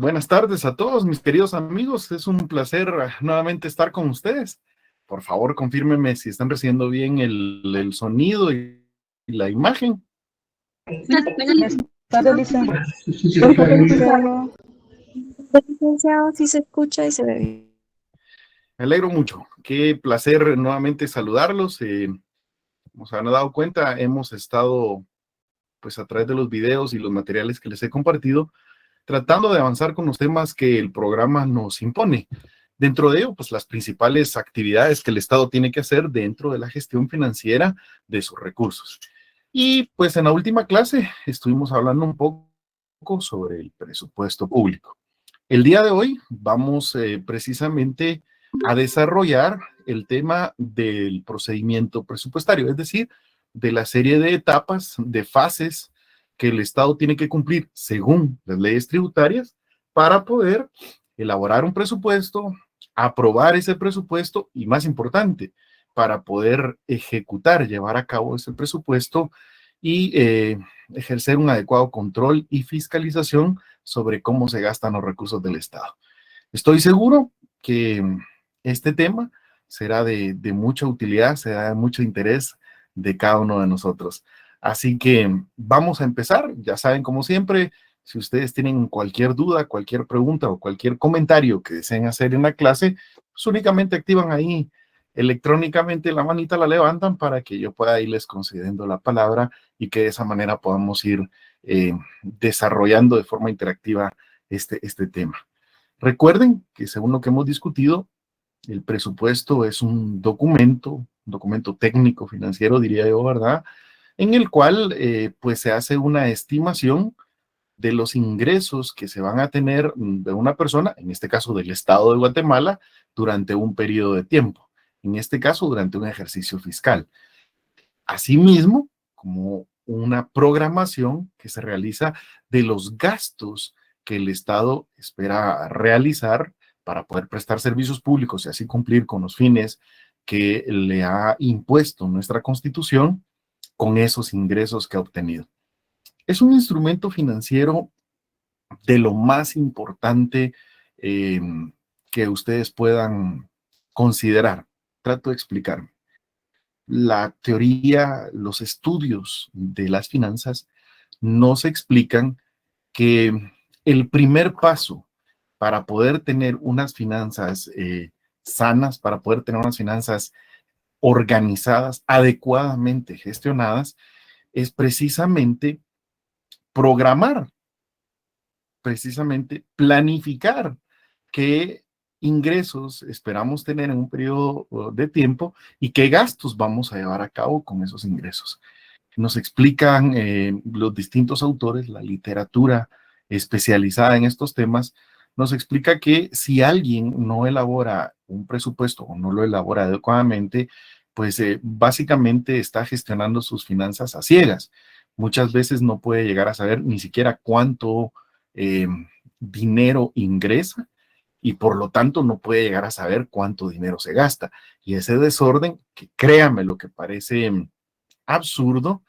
Buenas tardes a todos mis queridos amigos. Es un placer nuevamente estar con ustedes. Por favor, confírmenme si están recibiendo bien el sonido y la imagen. Buenas tardes, licenciado. Licenciado, sí se escucha y se ve bien. Me alegro mucho. Qué placer nuevamente saludarlos. Como se han dado cuenta, hemos estado, pues a través de los videos y los materiales que les he compartido, tratando de avanzar con los temas que el programa nos impone. Dentro de ello, pues las principales actividades que el Estado tiene que hacer dentro de la gestión financiera de sus recursos. Y pues en la última clase estuvimos hablando un poco sobre el presupuesto público. El día de hoy vamos precisamente a desarrollar el tema del procedimiento presupuestario, es decir, de la serie de etapas, de fases que el Estado tiene que cumplir según las leyes tributarias para poder elaborar un presupuesto, aprobar ese presupuesto y, más importante, para poder ejecutar, llevar a cabo ese presupuesto y ejercer un adecuado control y fiscalización sobre cómo se gastan los recursos del Estado. Estoy seguro que este tema será de mucha utilidad, será de mucho interés de cada uno de nosotros. Así que vamos a empezar. Ya saben, como siempre, si ustedes tienen cualquier duda, cualquier pregunta o cualquier comentario que deseen hacer en la clase, pues únicamente activan ahí electrónicamente la manita, la levantan para que yo pueda irles concediendo la palabra y que de esa manera podamos ir desarrollando de forma interactiva este tema. Recuerden que según lo que hemos discutido, el presupuesto es un documento técnico financiero, diría yo, ¿verdad? En el cual pues se hace una estimación de los ingresos que se van a tener de una persona, en este caso del Estado de Guatemala, durante un periodo de tiempo, en este caso durante un ejercicio fiscal. Asimismo, como una programación que se realiza de los gastos que el Estado espera realizar para poder prestar servicios públicos y así cumplir con los fines que le ha impuesto nuestra Constitución con esos ingresos que ha obtenido. Es un instrumento financiero de lo más importante eh, que ustedes puedan considerar. Trato de explicarme. La teoría, los estudios de las finanzas nos explican que el primer paso para poder tener unas finanzas sanas, para poder tener unas finanzas organizadas, adecuadamente gestionadas, es precisamente programar, precisamente planificar qué ingresos esperamos tener en un periodo de tiempo y qué gastos vamos a llevar a cabo con esos ingresos. Nos explican los distintos autores, la literatura especializada en estos temas, nos explica que si alguien no elabora un presupuesto o no lo elabora adecuadamente, pues básicamente está gestionando sus finanzas a ciegas. Muchas veces no puede llegar a saber ni siquiera cuánto eh, dinero ingresa y por lo tanto no puede llegar a saber cuánto dinero se gasta. Y ese desorden, que créame lo que parece absurdo,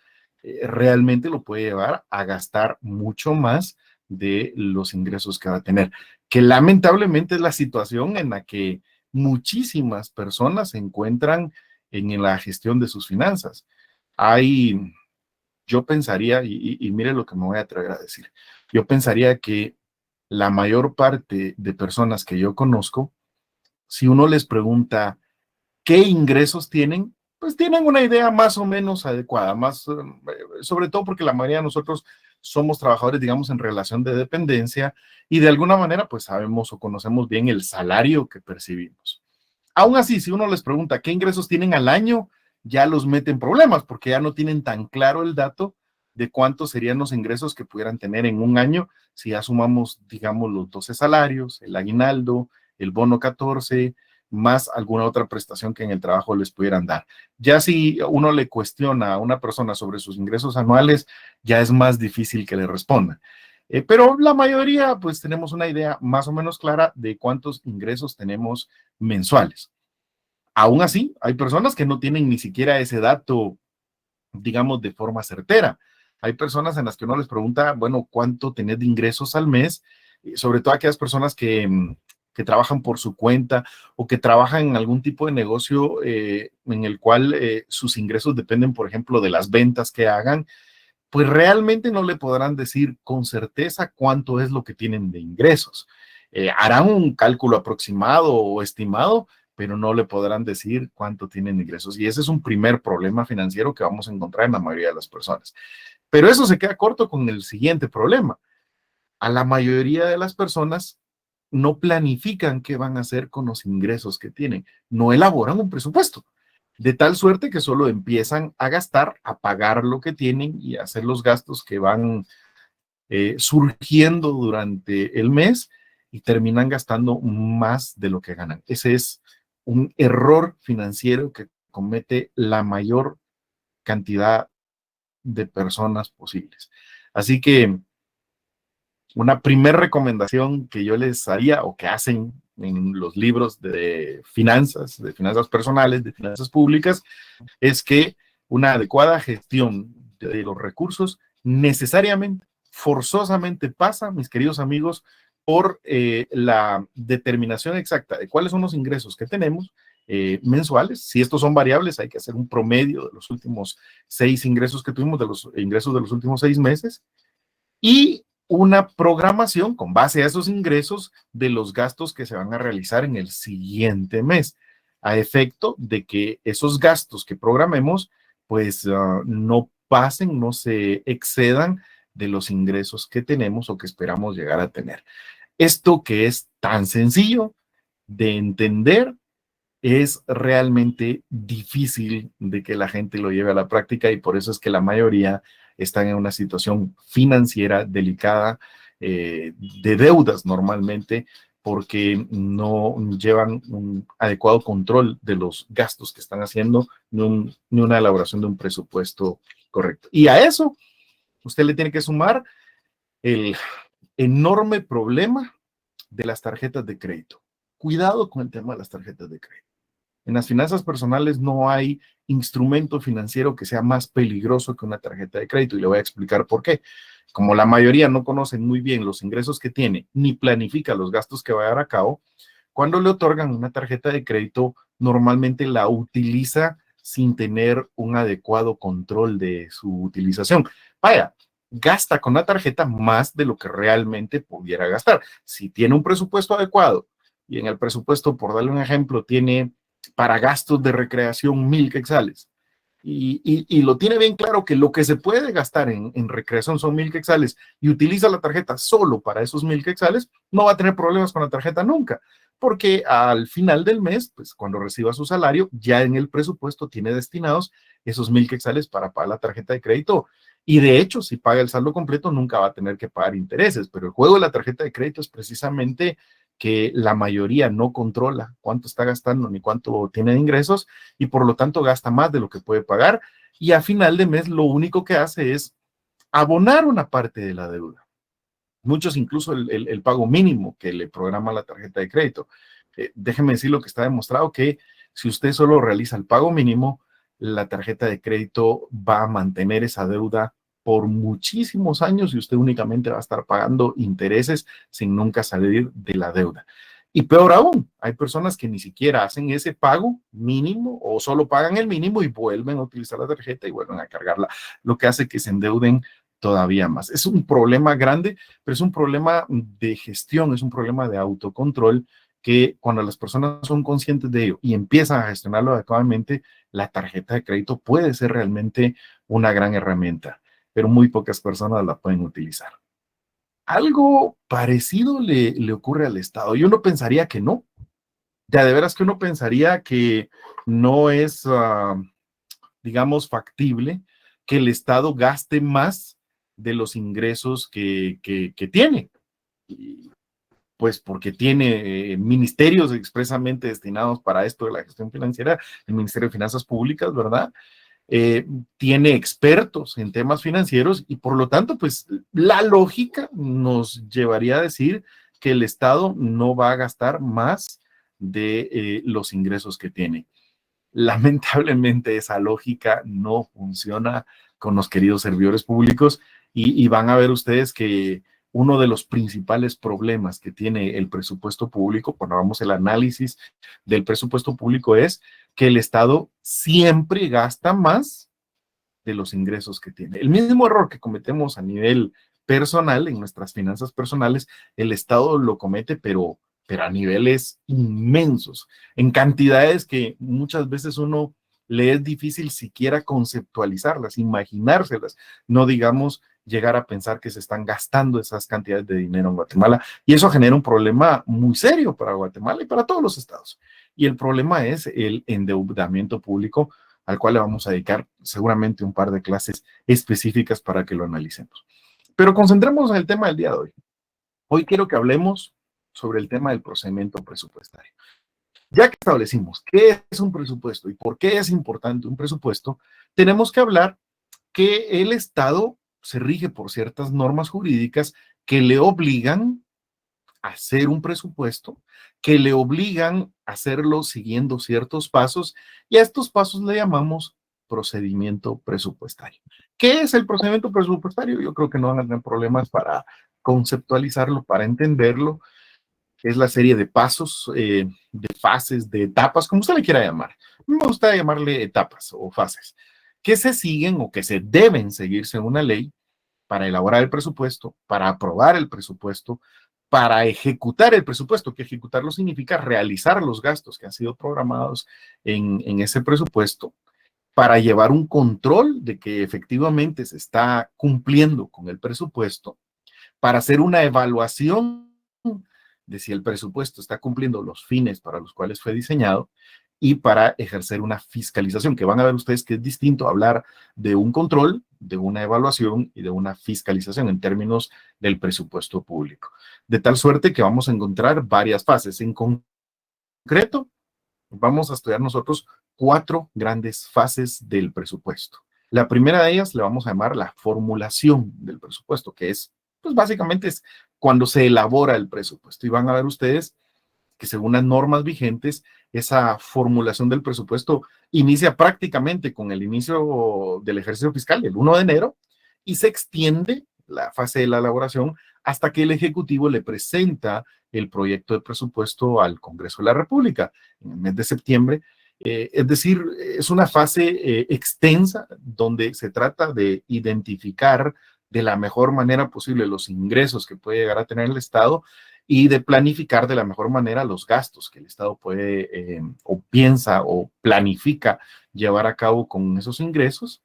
realmente lo puede llevar a gastar mucho más de los ingresos que va a tener, que lamentablemente es la situación en la que muchísimas personas se encuentran en la gestión de sus finanzas. Hay, yo pensaría, y mire lo que me voy a atrever a decir, yo pensaría que la mayor parte de personas que yo conozco, si uno les pregunta qué ingresos tienen, pues tienen una idea más o menos adecuada, más, sobre todo porque la mayoría de nosotros somos trabajadores, digamos, en relación de dependencia y de alguna manera pues sabemos o conocemos bien el salario que percibimos. Aún así, si uno les pregunta qué ingresos tienen al año, ya los meten problemas porque ya no tienen tan claro el dato de cuántos serían los ingresos que pudieran tener en un año si ya sumamos, digamos, los 12 salarios, el aguinaldo, el bono 14, más alguna otra prestación que en el trabajo les pudieran dar. Ya si uno le cuestiona a una persona sobre sus ingresos anuales, ya es más difícil que le responda. Pero la mayoría, pues tenemos una idea más o menos clara de cuántos ingresos tenemos mensuales. Aún así, hay personas que no tienen ni siquiera ese dato, digamos, de forma certera. Hay personas en las que uno les pregunta, bueno, ¿cuánto tenés de ingresos al mes? sobre todo aquellas personas que trabajan por su cuenta o que trabajan en algún tipo de negocio en el cual sus ingresos dependen, por ejemplo, de las ventas que hagan, pues realmente no le podrán decir con certeza cuánto es lo que tienen de ingresos. Harán un cálculo aproximado o estimado, pero no le podrán decir cuánto tienen de ingresos. Y ese es un primer problema financiero que vamos a encontrar en la mayoría de las personas. Pero eso se queda corto con el siguiente problema. A la mayoría de las personas no planifican qué van a hacer con los ingresos que tienen, no elaboran un presupuesto, de tal suerte que solo empiezan a gastar, a pagar lo que tienen y a hacer los gastos que van surgiendo durante el mes y terminan gastando más de lo que ganan. Ese es un error financiero que comete la mayor cantidad de personas posibles. Así que una primera recomendación que yo les haría o que hacen en los libros de finanzas personales, de finanzas públicas, es que una adecuada gestión de los recursos necesariamente, forzosamente pasa, mis queridos amigos, por la determinación exacta de cuáles son los ingresos que tenemos mensuales. Si estos son variables, hay que hacer un promedio de los últimos 6 ingresos que tuvimos, de los ingresos de los últimos 6 meses, y una programación con base a esos ingresos de los gastos que se van a realizar en el siguiente mes, a efecto de que esos gastos que programemos, pues no pasen, no se excedan de los ingresos que tenemos o que esperamos llegar a tener. Esto que es tan sencillo de entender es realmente difícil de que la gente lo lleve a la práctica y por eso es que la mayoría están en una situación financiera delicada, de deudas normalmente, porque no llevan un adecuado control de los gastos que están haciendo, ni una elaboración de un presupuesto correcto. Y a eso usted le tiene que sumar el enorme problema de las tarjetas de crédito. Cuidado con el tema de las tarjetas de crédito. En las finanzas personales no hay instrumento financiero que sea más peligroso que una tarjeta de crédito y le voy a explicar por qué. Como la mayoría no conocen muy bien los ingresos que tiene ni planifica los gastos que va a dar a cabo, cuando le otorgan una tarjeta de crédito, normalmente la utiliza sin tener un adecuado control de su utilización. Vaya, gasta con la tarjeta más de lo que realmente pudiera gastar. Si tiene un presupuesto adecuado y en el presupuesto, por darle un ejemplo, tiene para gastos de recreación 1,000 quetzales. Y lo tiene bien claro que lo que se puede gastar en recreación son 1,000 quetzales y utiliza la tarjeta solo para esos 1,000 quetzales, no va a tener problemas con la tarjeta nunca, porque al final del mes, pues cuando reciba su salario, ya en el presupuesto tiene destinados esos 1,000 quetzales para pagar la tarjeta de crédito. Y de hecho, si paga el saldo completo, nunca va a tener que pagar intereses, pero el juego de la tarjeta de crédito es precisamente que la mayoría no controla cuánto está gastando ni cuánto tiene de ingresos y por lo tanto gasta más de lo que puede pagar y a final de mes lo único que hace es abonar una parte de la deuda. Muchos incluso el pago mínimo que le programa la tarjeta de crédito. Déjeme decir lo que está demostrado, que si usted solo realiza el pago mínimo, la tarjeta de crédito va a mantener esa deuda por muchísimos años y usted únicamente va a estar pagando intereses sin nunca salir de la deuda. Y peor aún, hay personas que ni siquiera hacen ese pago mínimo o solo pagan el mínimo y vuelven a utilizar la tarjeta y vuelven a cargarla, lo que hace que se endeuden todavía más. Es un problema grande, pero es un problema de gestión, es un problema de autocontrol que cuando las personas son conscientes de ello y empiezan a gestionarlo adecuadamente, la tarjeta de crédito puede ser realmente una gran herramienta, pero muy pocas personas la pueden utilizar. Algo parecido le ocurre al Estado y uno pensaría que no. Ya de veras que uno pensaría que no es, digamos, factible que el Estado gaste más de los ingresos que tiene. Pues porque tiene ministerios expresamente destinados para esto de la gestión financiera, el Ministerio de Finanzas Públicas, ¿verdad? Tiene expertos en temas financieros y por lo tanto, pues la lógica nos llevaría a decir que el Estado no va a gastar más de los ingresos que tiene. Lamentablemente esa lógica no funciona con los queridos servidores públicos y van a ver ustedes que uno de los principales problemas que tiene el presupuesto público, cuando hagamos el análisis del presupuesto público, es que el Estado siempre gasta más de los ingresos que tiene. El mismo error que cometemos a nivel personal, en nuestras finanzas personales, el Estado lo comete, pero a niveles inmensos, en cantidades que muchas veces uno le es difícil siquiera conceptualizarlas, imaginárselas, no digamos llegar a pensar que se están gastando esas cantidades de dinero en Guatemala, y eso genera un problema muy serio para Guatemala y para todos los estados. Y el problema es el endeudamiento público, al cual le vamos a dedicar seguramente un par de clases específicas para que lo analicemos. Pero concentremos en el tema del día de hoy. Hoy quiero que hablemos sobre el tema del procedimiento presupuestario. Ya que establecimos qué es un presupuesto y por qué es importante un presupuesto, tenemos que hablar que el Estado se rige por ciertas normas jurídicas que le obligan a hacer un presupuesto, que le obligan a hacerlo siguiendo ciertos pasos, y a estos pasos le llamamos procedimiento presupuestario. ¿Qué es el procedimiento presupuestario? Yo creo que no van a tener problemas para conceptualizarlo, para entenderlo. Es la serie de pasos, de fases, de etapas, como usted le quiera llamar. Me gusta llamarle etapas o fases, que se siguen o que se deben seguir según una ley para elaborar el presupuesto, para aprobar el presupuesto, para ejecutar el presupuesto, que ejecutarlo significa realizar los gastos que han sido programados en ese presupuesto, para llevar un control de que efectivamente se está cumpliendo con el presupuesto, para hacer una evaluación de si el presupuesto está cumpliendo los fines para los cuales fue diseñado, y para ejercer una fiscalización, que van a ver ustedes que es distinto hablar de un control, de una evaluación y de una fiscalización en términos del presupuesto público. De tal suerte que vamos a encontrar varias fases. En concreto, vamos a estudiar nosotros 4 grandes fases del presupuesto. La primera de ellas le vamos a llamar la formulación del presupuesto, que es, pues básicamente es cuando se elabora el presupuesto. Y van a ver ustedes que según las normas vigentes, esa formulación del presupuesto inicia prácticamente con el inicio del ejercicio fiscal, el 1 de enero, y se extiende la fase de la elaboración hasta que el Ejecutivo le presenta el proyecto de presupuesto al Congreso de la República en el mes de septiembre. Es decir, es una fase extensa donde se trata de identificar de la mejor manera posible los ingresos que puede llegar a tener el Estado y de planificar de la mejor manera los gastos que el Estado puede o piensa o planifica llevar a cabo con esos ingresos.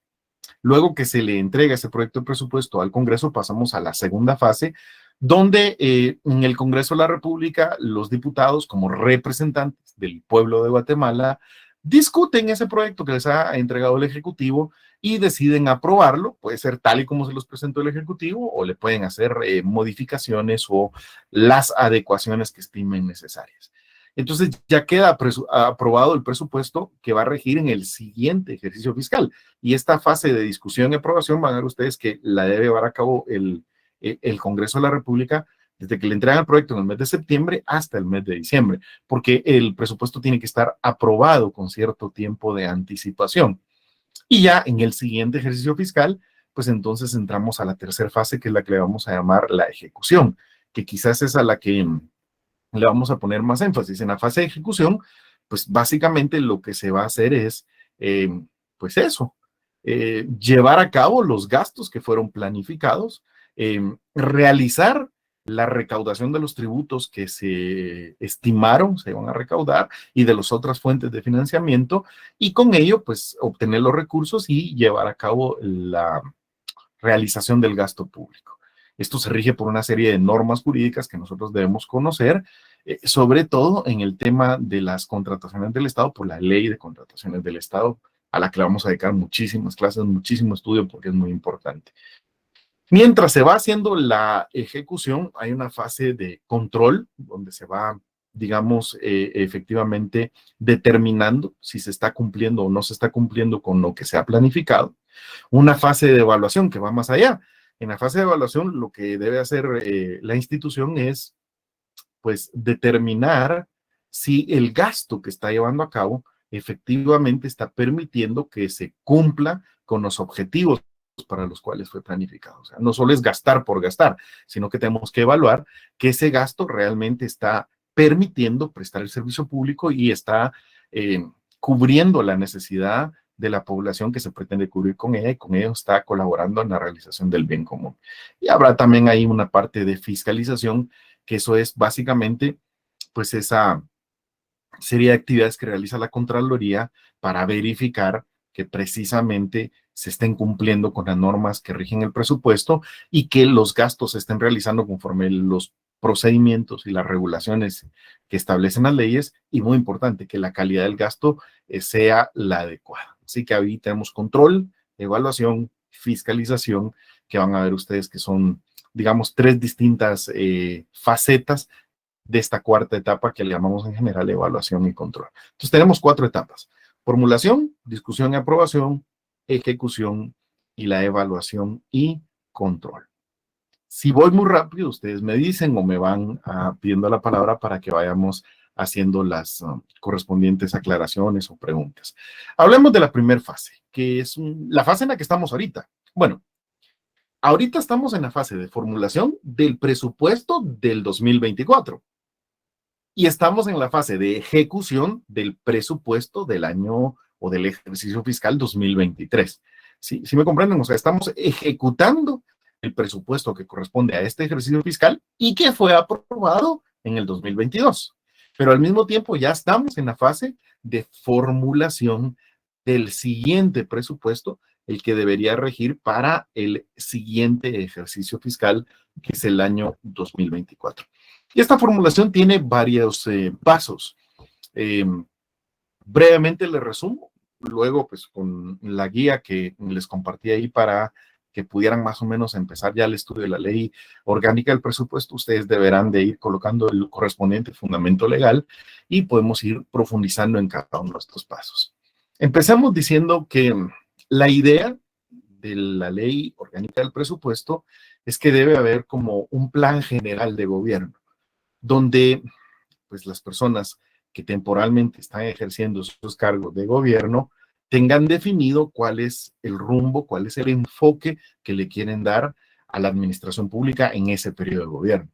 Luego que se le entrega ese proyecto de presupuesto al Congreso, pasamos a la segunda fase, donde en el Congreso de la República los diputados, como representantes del pueblo de Guatemala, discuten ese proyecto que les ha entregado el Ejecutivo y deciden aprobarlo. Puede ser tal y como se los presentó el Ejecutivo, o le pueden hacer modificaciones o las adecuaciones que estimen necesarias. Entonces ya queda aprobado el presupuesto que va a regir en el siguiente ejercicio fiscal. Y esta fase de discusión y aprobación van a ver ustedes que la debe llevar a cabo el Congreso de la República desde que le entregan el proyecto en el mes de septiembre hasta el mes de diciembre, porque el presupuesto tiene que estar aprobado con cierto tiempo de anticipación. Y ya en el siguiente ejercicio fiscal, pues entonces entramos a la tercera fase, que es la que le vamos a llamar la ejecución, que quizás es a la que le vamos a poner más énfasis. En la fase de ejecución, pues básicamente lo que se va a hacer es, pues eso, llevar a cabo los gastos que fueron planificados, realizar la recaudación de los tributos que se estimaron, se iban a recaudar, y de las otras fuentes de financiamiento, y con ello, pues, obtener los recursos y llevar a cabo la realización del gasto público. Esto se rige por una serie de normas jurídicas que nosotros debemos conocer, sobre todo en el tema de las contrataciones del Estado, por la ley de contrataciones del Estado, a la que le vamos a dedicar muchísimas clases, muchísimo estudio, porque es muy importante. Mientras se va haciendo la ejecución, hay una fase de control donde se va, digamos, efectivamente determinando si se está cumpliendo o no se está cumpliendo con lo que se ha planificado. Una fase de evaluación que va más allá. En la fase de evaluación, lo que debe hacer la institución es, pues, determinar si el gasto que está llevando a cabo efectivamente está permitiendo que se cumpla con los objetivos para los cuales fue planificado. O sea, no solo es gastar por gastar, sino que tenemos que evaluar que ese gasto realmente está permitiendo prestar el servicio público y está cubriendo la necesidad de la población que se pretende cubrir con ella, y con ello está colaborando en la realización del bien común. Y habrá también ahí una parte de fiscalización, que eso es básicamente pues esa serie de actividades que realiza la Contraloría para verificar que precisamente se estén cumpliendo con las normas que rigen el presupuesto y que los gastos se estén realizando conforme los procedimientos y las regulaciones que establecen las leyes, y muy importante, que la calidad del gasto sea la adecuada. Así que ahí tenemos control, evaluación, fiscalización, que van a ver ustedes que son, digamos, tres distintas facetas de esta cuarta etapa que le llamamos en general evaluación y control. Entonces tenemos cuatro etapas: formulación, discusión y aprobación, ejecución y la evaluación y control. Si voy muy rápido, ustedes me dicen o me van pidiendo la palabra para que vayamos haciendo las correspondientes aclaraciones o preguntas. Hablemos de la primera fase, que es la fase en la que estamos ahorita. Bueno, ahorita estamos en la fase de formulación del presupuesto del 2024. Y estamos en la fase de ejecución del presupuesto del año o del ejercicio fiscal 2023. ¿Sí me comprenden? O sea, estamos ejecutando el presupuesto que corresponde a este ejercicio fiscal y que fue aprobado en el 2022. Pero al mismo tiempo ya estamos en la fase de formulación del siguiente presupuesto, el que debería regir para el siguiente ejercicio fiscal, que es el año 2024. Y esta formulación tiene varios pasos. Brevemente les resumo, luego pues con la guía que les compartí ahí para que pudieran más o menos empezar ya el estudio de la ley orgánica del presupuesto, ustedes deberán de ir colocando el correspondiente fundamento legal y podemos ir profundizando en cada uno de estos pasos. Empezamos diciendo que la idea de la ley orgánica del presupuesto es que debe haber como un plan general de gobierno, donde pues las personas que temporalmente están ejerciendo sus cargos de gobierno tengan definido cuál es el rumbo, cuál es el enfoque que le quieren dar a la administración pública en ese periodo de gobierno.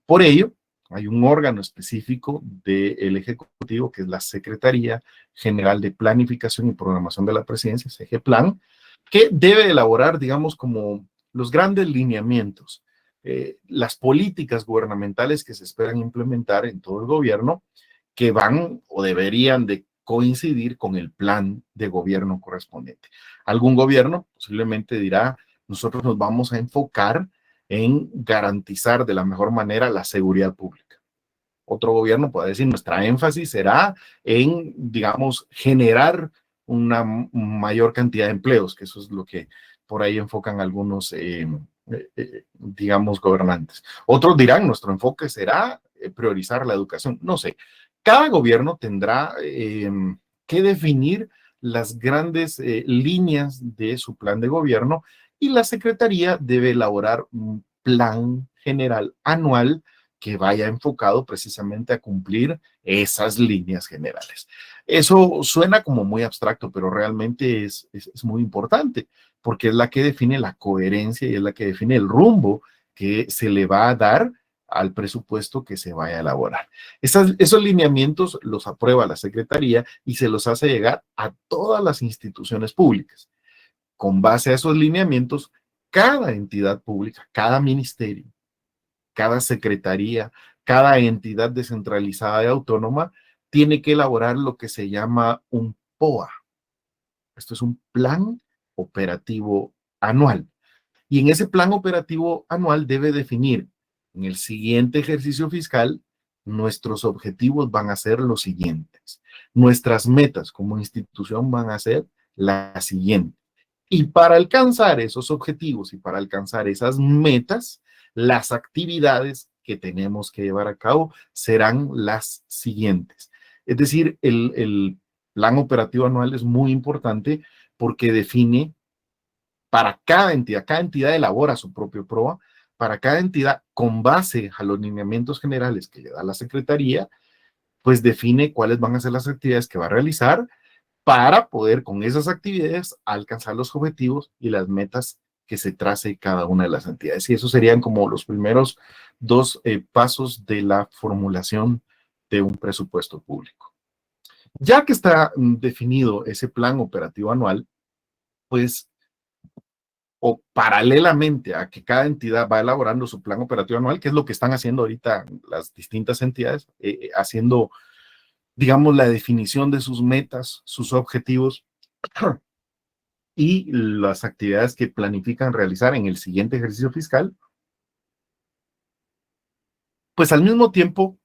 Por ello, hay un órgano específico del Ejecutivo, que es la Secretaría General de Planificación y Programación de la Presidencia, SEGEPLAN, que debe elaborar, digamos, como los grandes lineamientos, las políticas gubernamentales que se esperan implementar en todo el gobierno, que van o deberían de coincidir con el plan de gobierno correspondiente. Algún gobierno posiblemente dirá: nosotros nos vamos a enfocar en garantizar de la mejor manera la seguridad pública. Otro gobierno puede decir: nuestra énfasis será en, digamos, generar una mayor cantidad de empleos, que eso es lo que por ahí enfocan algunos, digamos, gobernantes. Otros dirán: nuestro enfoque será priorizar la educación. No sé, cada gobierno tendrá que definir las grandes líneas de su plan de gobierno, y la Secretaría debe elaborar un plan general anual que vaya enfocado precisamente a cumplir esas líneas generales. Eso suena como muy abstracto, pero realmente es muy importante, porque es la que define la coherencia y es la que define el rumbo que se le va a dar al presupuesto que se vaya a elaborar. Esos lineamientos los aprueba la Secretaría y se los hace llegar a todas las instituciones públicas. Con base a esos lineamientos, cada entidad pública, cada ministerio, cada secretaría, cada entidad descentralizada y autónoma tiene que elaborar lo que se llama un POA. Esto es un plan operativo anual. Y en ese plan operativo anual debe definir: en el siguiente ejercicio fiscal, nuestros objetivos van a ser los siguientes. Nuestras metas como institución van a ser las siguientes. Y para alcanzar esos objetivos y para alcanzar esas metas, las actividades que tenemos que llevar a cabo serán las siguientes. Es decir, el plan operativo anual es muy importante porque define para cada entidad elabora su propio PROA, para cada entidad, con base a los lineamientos generales que le da la Secretaría, pues define cuáles van a ser las actividades que va a realizar para poder con esas actividades alcanzar los objetivos y las metas que se trace cada una de las entidades. Y esos serían como los primeros dos pasos de la formulación de un presupuesto público. Ya que está definido ese plan operativo anual, pues, o paralelamente a que cada entidad va elaborando su plan operativo anual, que es lo que están haciendo ahorita las distintas entidades, haciendo, digamos, la definición de sus metas, sus objetivos y las actividades que planifican realizar en el siguiente ejercicio fiscal, pues al mismo tiempo,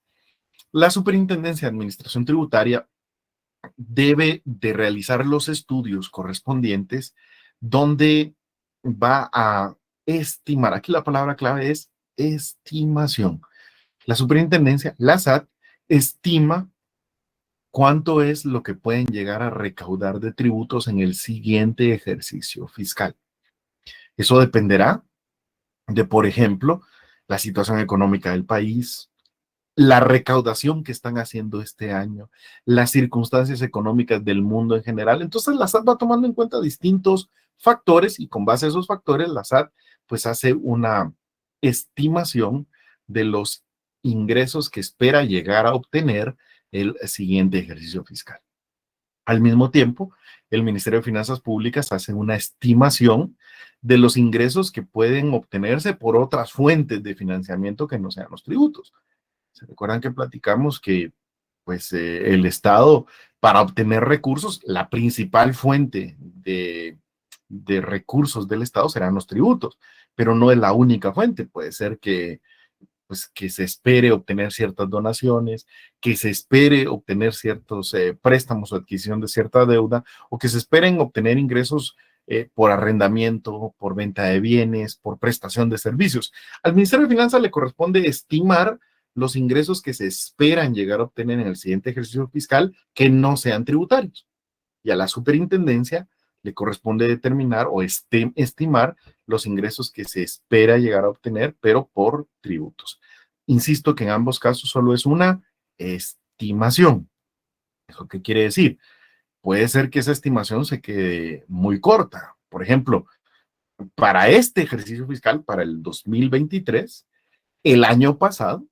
la Superintendencia de Administración Tributaria debe de realizar los estudios correspondientes donde va a estimar, aquí la palabra clave es estimación. La superintendencia, la SAT, estima cuánto es lo que pueden llegar a recaudar de tributos en el siguiente ejercicio fiscal. Eso dependerá de, por ejemplo, la situación económica del país, la recaudación que están haciendo este año, las circunstancias económicas del mundo en general. Entonces la SAT va tomando en cuenta distintos factores y con base a esos factores la SAT pues hace una estimación de los ingresos que espera llegar a obtener el siguiente ejercicio fiscal. Al mismo tiempo, el Ministerio de Finanzas Públicas hace una estimación de los ingresos que pueden obtenerse por otras fuentes de financiamiento que no sean los tributos. ¿Se recuerdan que platicamos que pues el Estado para obtener recursos, la principal fuente de recursos del Estado serán los tributos, pero no es la única fuente? Puede ser que pues que se espere obtener ciertas donaciones, que se espere obtener ciertos préstamos o adquisición de cierta deuda, o que se esperen obtener ingresos por arrendamiento, por venta de bienes, por prestación de servicios. Al Ministerio de Finanzas le corresponde estimar los ingresos que se esperan llegar a obtener en el siguiente ejercicio fiscal que no sean tributarios. Y a la superintendencia le corresponde determinar o estimar los ingresos que se espera llegar a obtener, pero por tributos. Insisto que en ambos casos solo es una estimación. ¿Eso qué quiere decir? Puede ser que esa estimación se quede muy corta. Por ejemplo, para este ejercicio fiscal, para el 2023, el año pasado,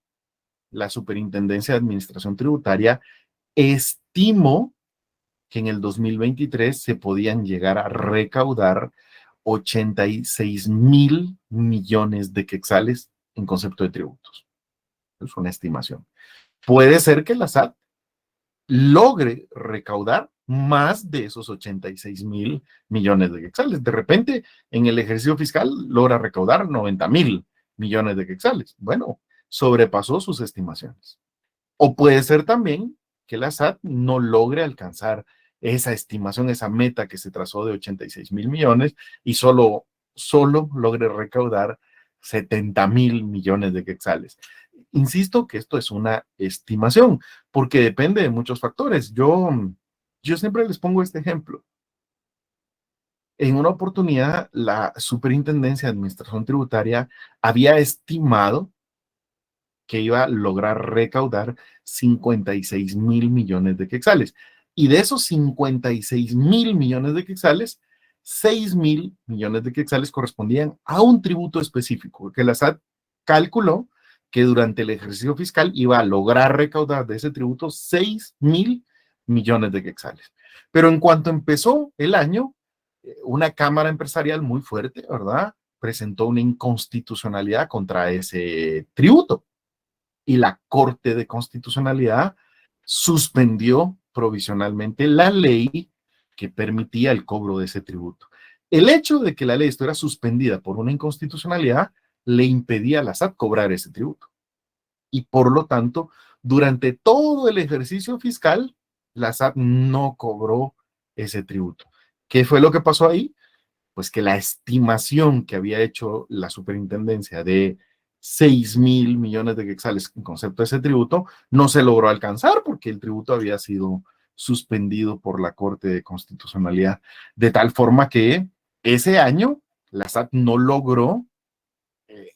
la Superintendencia de Administración Tributaria estimó que en el 2023 se podían llegar a recaudar 86,000 millones de quetzales en concepto de tributos. Es una estimación. Puede ser que la SAT logre recaudar más de esos 86,000 millones de quetzales. De repente, en el ejercicio fiscal logra recaudar 90,000 millones de quetzales. Bueno, sobrepasó sus estimaciones. O puede ser también que la SAT no logre alcanzar esa estimación, esa meta que se trazó de 86,000 millones y solo logre recaudar 70,000 millones de quetzales. Insisto que esto es una estimación porque depende de muchos factores. Yo siempre les pongo este ejemplo. En una oportunidad, la Superintendencia de Administración Tributaria había estimado que iba a lograr recaudar 56,000 millones de quetzales. Y de esos 56,000 millones de quetzales, 6,000 millones de quetzales correspondían a un tributo específico, que la SAT calculó que durante el ejercicio fiscal iba a lograr recaudar de ese tributo 6,000 millones de quetzales. Pero en cuanto empezó el año, una cámara empresarial muy fuerte, ¿verdad? Presentó una inconstitucionalidad contra ese tributo y la Corte de Constitucionalidad suspendió provisionalmente la ley que permitía el cobro de ese tributo. El hecho de que la ley estuviera suspendida por una inconstitucionalidad le impedía a la SAT cobrar ese tributo. Y por lo tanto, durante todo el ejercicio fiscal, la SAT no cobró ese tributo. ¿Qué fue lo que pasó ahí? Pues que la estimación que había hecho la superintendencia de 6,000 millones de quetzales en concepto de ese tributo no se logró alcanzar porque el tributo había sido suspendido por la Corte de Constitucionalidad, de tal forma que ese año la SAT no logró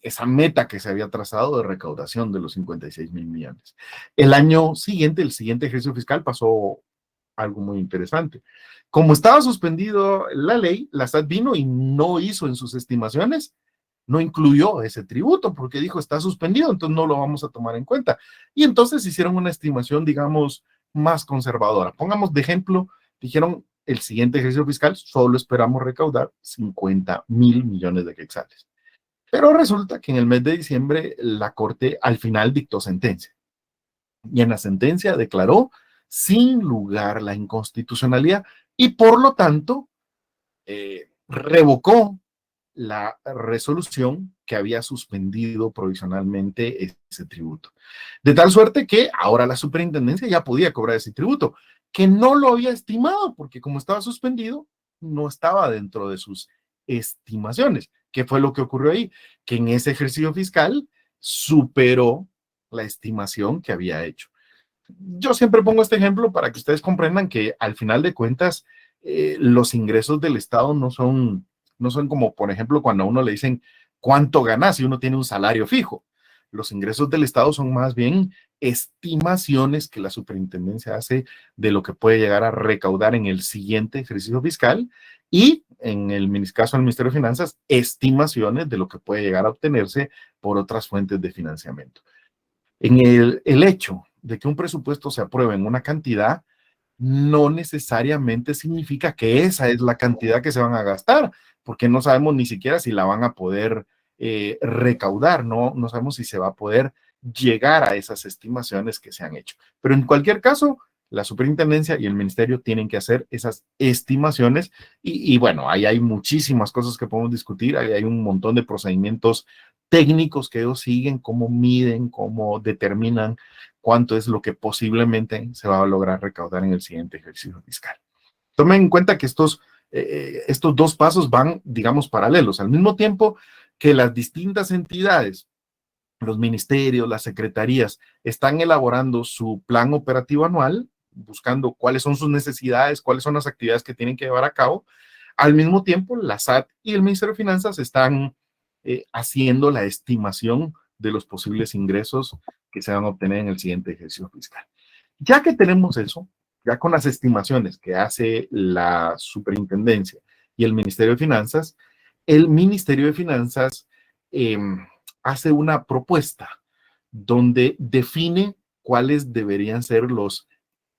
esa meta que se había trazado de recaudación de los 56,000 millones. El año siguiente, el siguiente ejercicio fiscal pasó algo muy interesante. Como estaba suspendido la ley, la SAT vino y no hizo en sus estimaciones, no incluyó ese tributo porque dijo está suspendido, entonces no lo vamos a tomar en cuenta. Y entonces hicieron una estimación, digamos, más conservadora. Pongamos de ejemplo, dijeron el siguiente ejercicio fiscal solo esperamos recaudar 50,000 millones de quetzales. Pero resulta que en el mes de diciembre la Corte al final dictó sentencia. Y en la sentencia declaró sin lugar la inconstitucionalidad y por lo tanto revocó la resolución que había suspendido provisionalmente ese tributo. De tal suerte que ahora la superintendencia ya podía cobrar ese tributo, que no lo había estimado, porque como estaba suspendido, no estaba dentro de sus estimaciones. ¿Qué fue lo que ocurrió ahí? Que en ese ejercicio fiscal superó la estimación que había hecho. Yo siempre pongo este ejemplo para que ustedes comprendan que al final de cuentas los ingresos del Estado no son como, por ejemplo, cuando a uno le dicen cuánto ganas si uno tiene un salario fijo. Los ingresos del Estado son más bien estimaciones que la superintendencia hace de lo que puede llegar a recaudar en el siguiente ejercicio fiscal y en el caso del Ministerio de Finanzas, estimaciones de lo que puede llegar a obtenerse por otras fuentes de financiamiento. En el hecho de que un presupuesto se apruebe en una cantidad, no necesariamente significa que esa es la cantidad que se van a gastar, porque no sabemos ni siquiera si la van a poder recaudar, no sabemos si se va a poder llegar a esas estimaciones que se han hecho. Pero en cualquier caso, la superintendencia y el ministerio tienen que hacer esas estimaciones y bueno, ahí hay muchísimas cosas que podemos discutir, ahí hay un montón de procedimientos técnicos que ellos siguen, cómo miden, cómo determinan cuánto es lo que posiblemente se va a lograr recaudar en el siguiente ejercicio fiscal. Tomen en cuenta que estos dos pasos van, digamos, paralelos. Al mismo tiempo que las distintas entidades, los ministerios, las secretarías, están elaborando su plan operativo anual, buscando cuáles son sus necesidades, cuáles son las actividades que tienen que llevar a cabo. Al mismo tiempo, la SAT y el Ministerio de Finanzas están haciendo la estimación de los posibles ingresos que se van a obtener en el siguiente ejercicio fiscal. Ya que tenemos eso, ya con las estimaciones que hace la superintendencia y el Ministerio de Finanzas, el Ministerio de Finanzas hace una propuesta donde define cuáles deberían ser los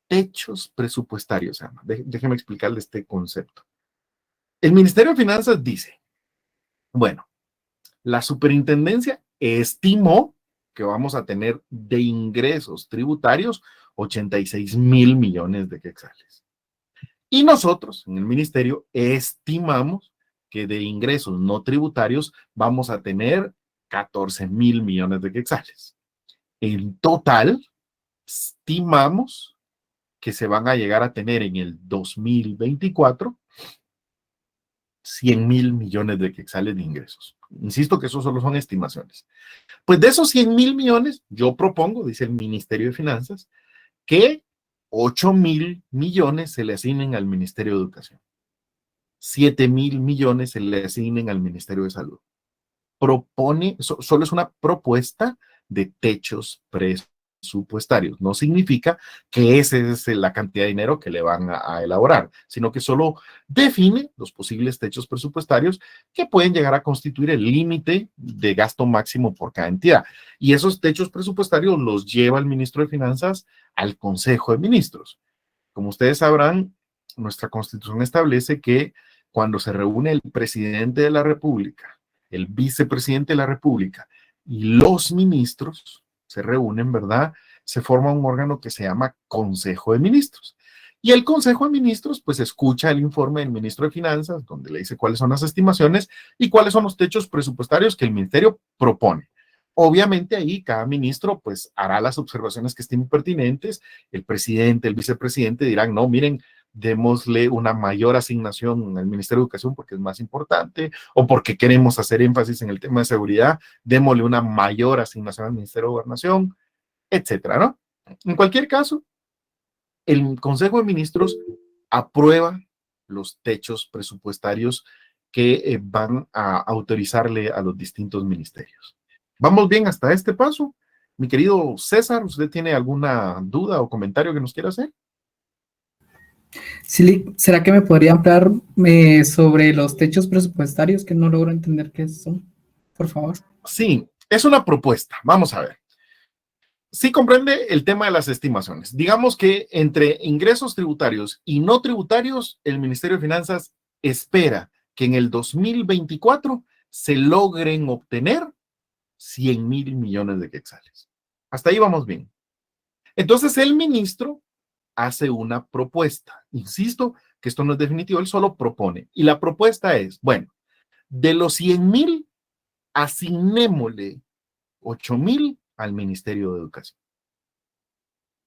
techos presupuestarios. Déjeme explicarle este concepto. El Ministerio de Finanzas dice, bueno, la superintendencia estimó que vamos a tener de ingresos tributarios 86,000 millones de quetzales. Y nosotros, en el ministerio, estimamos que de ingresos no tributarios vamos a tener 14,000 millones de quetzales. En total, estimamos que se van a llegar a tener en el 2024 100,000 millones de quetzales de ingresos. Insisto que eso solo son estimaciones. Pues de esos 100,000 millones, yo propongo, dice el Ministerio de Finanzas, que 8,000 millones se le asignen al Ministerio de Educación. 7,000 millones se le asignen al Ministerio de Salud. Propone, solo es una propuesta de techos presupuestarios. No significa que esa es la cantidad de dinero que le van a elaborar, sino que solo define los posibles techos presupuestarios que pueden llegar a constituir el límite de gasto máximo por cada entidad. Y esos techos presupuestarios los lleva el ministro de Finanzas al Consejo de Ministros. Como ustedes sabrán, nuestra Constitución establece que cuando se reúne el presidente de la República, el vicepresidente de la República y los ministros se reúnen, ¿verdad? Se forma un órgano que se llama Consejo de Ministros. Y el Consejo de Ministros, pues, escucha el informe del ministro de Finanzas, donde le dice cuáles son las estimaciones y cuáles son los techos presupuestarios que el ministerio propone. Obviamente ahí cada ministro, pues, hará las observaciones que estén pertinentes. El presidente, el vicepresidente dirán, no, miren, démosle una mayor asignación al Ministerio de Educación porque es más importante, o porque queremos hacer énfasis en el tema de seguridad, démosle una mayor asignación al Ministerio de Gobernación, etcétera, ¿no? En cualquier caso, el Consejo de Ministros aprueba los techos presupuestarios que van a autorizarle a los distintos ministerios. ¿Vamos bien hasta este paso? Mi querido César, ¿usted tiene alguna duda o comentario que nos quiera hacer? Sí, ¿será que me podría ampliar sobre los techos presupuestarios que no logro entender qué son? Por favor. Sí, es una propuesta. Vamos a ver. Sí comprende el tema de las estimaciones. Digamos que entre ingresos tributarios y no tributarios, el Ministerio de Finanzas espera que en el 2024 se logren obtener 100,000 millones de quetzales. Hasta ahí vamos bien. Entonces el ministro hace una propuesta. Insisto que esto no es definitivo, él solo propone. Y la propuesta es, bueno, de los 100,000, asignémosle 8,000 al Ministerio de Educación.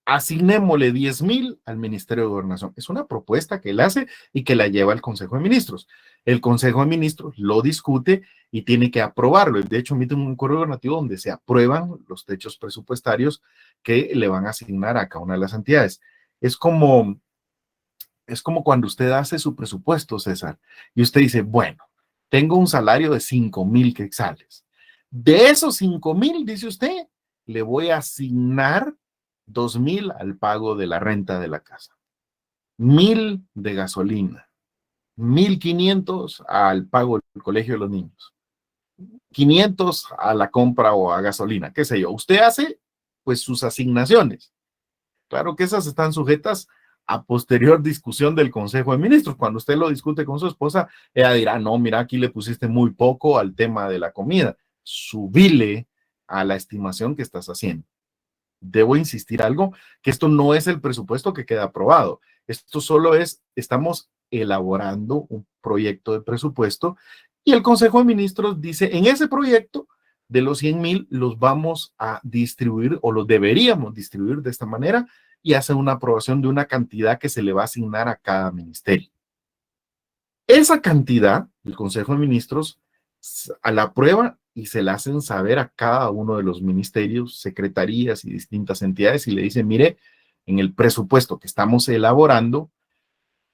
Asignémosle 10,000 al Ministerio de Gobernación. Es una propuesta que él hace y que la lleva al Consejo de Ministros. El Consejo de Ministros lo discute y tiene que aprobarlo. De hecho, emite un acuerdo gubernativo donde se aprueban los techos presupuestarios que le van a asignar a cada una de las entidades. Es como, es como cuando usted hace su presupuesto, César, y usted dice, bueno, tengo un salario de 5,000 quetzales. De esos 5,000, dice usted, le voy a asignar 2,000 al pago de la renta de la casa, 1,000 de gasolina, 1,500 al pago del colegio de los niños, 500 a la compra o a gasolina, qué sé yo. Usted hace pues sus asignaciones. Claro que esas están sujetas a posterior discusión del Consejo de Ministros. Cuando usted lo discute con su esposa, ella dirá, no, mira, aquí le pusiste muy poco al tema de la comida. Subile a la estimación que estás haciendo. Debo insistir algo, que esto no es el presupuesto que queda aprobado. Esto solo es, estamos elaborando un proyecto de presupuesto y el Consejo de Ministros dice, en ese proyecto de los 100,000 los vamos a distribuir o los deberíamos distribuir de esta manera y hace una aprobación de una cantidad que se le va a asignar a cada ministerio. Esa cantidad, el Consejo de Ministros a la prueba y se la hacen saber a cada uno de los ministerios, secretarías y distintas entidades y le dicen, mire, en el presupuesto que estamos elaborando,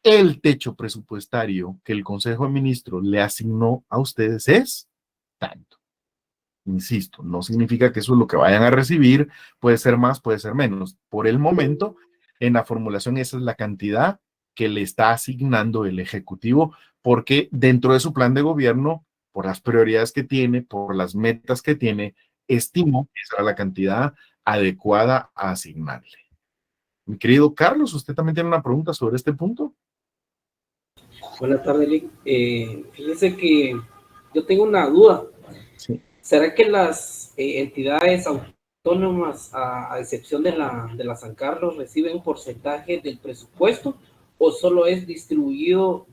el techo presupuestario que el Consejo de Ministros le asignó a ustedes es tanto. Insisto, no significa que eso es lo que vayan a recibir, puede ser más, puede ser menos. Por el momento, en la formulación esa es la cantidad que le está asignando el Ejecutivo, porque dentro de su plan de gobierno, por las prioridades que tiene, por las metas que tiene, estimó que esa era la cantidad adecuada a asignarle. Mi querido Carlos, ¿usted también tiene una pregunta sobre este punto? Buenas tardes, Lick. Fíjese que yo tengo una duda. Sí. ¿Será que las entidades autónomas, a excepción de la San Carlos, reciben un porcentaje del presupuesto o solo es distribuido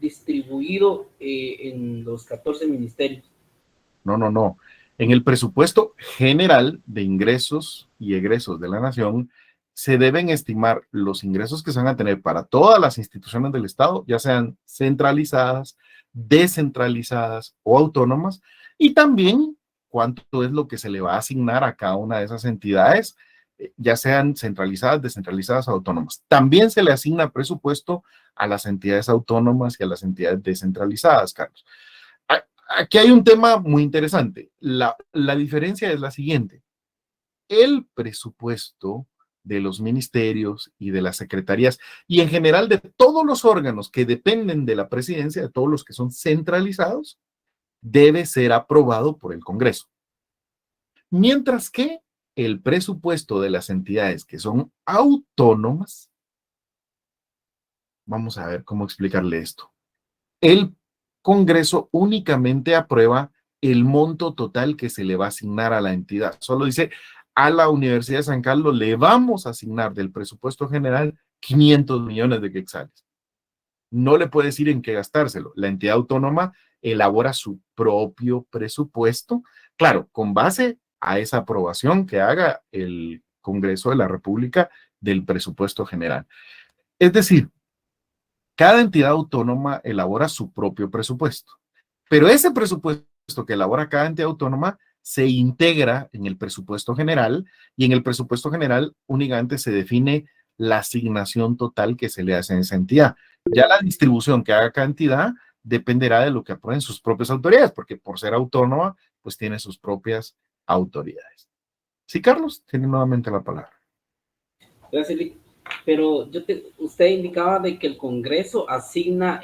en los 14 ministerios? No. En el presupuesto general de ingresos y egresos de la nación, se deben estimar los ingresos que se van a tener para todas las instituciones del Estado, ya sean centralizadas, descentralizadas o autónomas, y también cuánto es lo que se le va a asignar a cada una de esas entidades, ya sean centralizadas, descentralizadas o autónomas. También se le asigna presupuesto a las entidades autónomas y a las entidades descentralizadas, Carlos. Aquí hay un tema muy interesante. La diferencia es la siguiente. El presupuesto de los ministerios y de las secretarías y en general de todos los órganos que dependen de la presidencia, de todos los que son centralizados, debe ser aprobado por el Congreso. Mientras que el presupuesto de las entidades que son autónomas, vamos a ver cómo explicarle esto. El Congreso únicamente aprueba el monto total que se le va a asignar a la entidad. Solo dice, a la Universidad de San Carlos le vamos a asignar del presupuesto general 500 millones de quetzales. No le puede decir en qué gastárselo. La entidad autónoma elabora su propio presupuesto, claro, con base a esa aprobación que haga el Congreso de la República del presupuesto general. Es decir, cada entidad autónoma elabora su propio presupuesto, pero ese presupuesto que elabora cada entidad autónoma se integra en el presupuesto general y en el presupuesto general únicamente se define la asignación total que se le hace a esa entidad. Ya la distribución que haga cada entidad dependerá de lo que aprueben sus propias autoridades, porque por ser autónoma, pues tiene sus propias autoridades. Sí, Carlos, tiene nuevamente la palabra. Gracias, Lick. Pero usted indicaba de que el Congreso asigna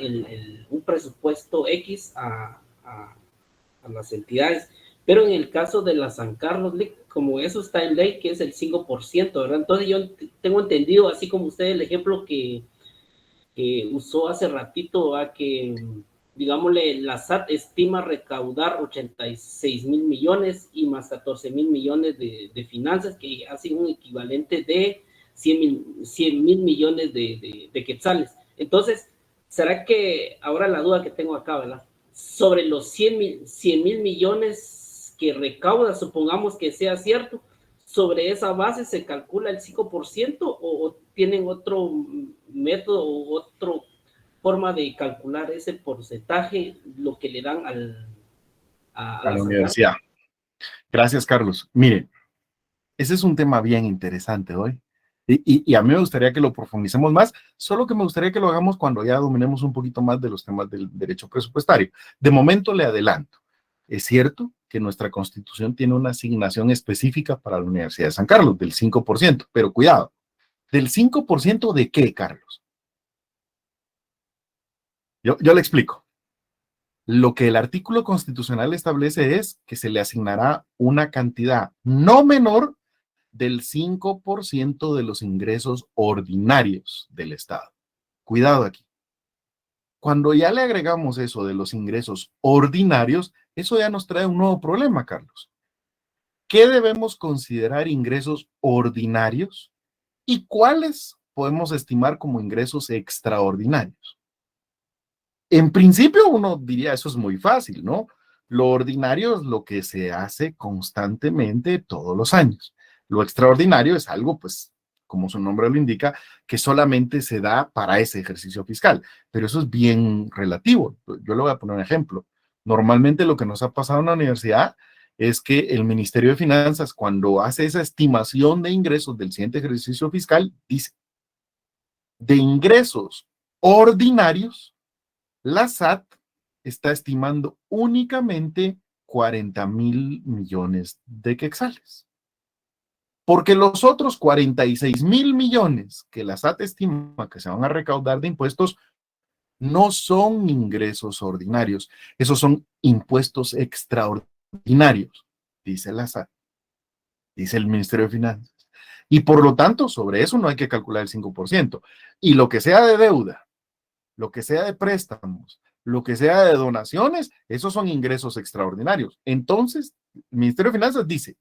un presupuesto X a las entidades, pero en el caso de la San Carlos League, como eso está en ley, que es el 5%, ¿verdad? Entonces yo tengo entendido, así como usted el ejemplo que usó hace ratito, a que, digámosle, la SAT estima recaudar 86,000 millones y más 14,000 millones de finanzas, que hacen un equivalente de 100,000 millones de quetzales. Entonces, ¿será que ahora la duda que tengo acá, ¿verdad? Sobre los 100,000 millones que recauda, supongamos que sea cierto, ¿sobre esa base se calcula el 5% o tienen otro método o otra forma de calcular ese porcentaje, lo que le dan a A la la San Carlos? universidad. Gracias, Carlos. Mire, ese es un tema bien interesante hoy. Y a mí me gustaría que lo profundicemos más, solo que me gustaría que lo hagamos cuando ya dominemos un poquito más de los temas del derecho presupuestario. De momento le adelanto. Es cierto que nuestra Constitución tiene una asignación específica para la Universidad de San Carlos, del 5%, pero cuidado, ¿del 5% de qué, Carlos? Yo le explico. Lo que el artículo constitucional establece es que se le asignará una cantidad no menor del 5% de los ingresos ordinarios del Estado. Cuidado aquí. Cuando ya le agregamos eso de los ingresos ordinarios, eso ya nos trae un nuevo problema, Carlos. ¿Qué debemos considerar ingresos ordinarios y cuáles podemos estimar como ingresos extraordinarios? En principio uno diría eso es muy fácil, ¿no? Lo ordinario es lo que se hace constantemente todos los años. Lo extraordinario es algo, pues, como su nombre lo indica, que solamente se da para ese ejercicio fiscal. Pero eso es bien relativo. Yo le voy a poner un ejemplo. Normalmente lo que nos ha pasado en la universidad es que el Ministerio de Finanzas, cuando hace esa estimación de ingresos del siguiente ejercicio fiscal, dice, de ingresos ordinarios, la SAT está estimando únicamente 40,000 millones de quetzales. Porque los otros 46,000 millones que la SAT estima que se van a recaudar de impuestos no son ingresos ordinarios, esos son impuestos extraordinarios, dice la SAT, dice el Ministerio de Finanzas. Y por lo tanto, sobre eso no hay que calcular el 5%. Y lo que sea de deuda, lo que sea de préstamos, lo que sea de donaciones, esos son ingresos extraordinarios. Entonces, el Ministerio de Finanzas dice,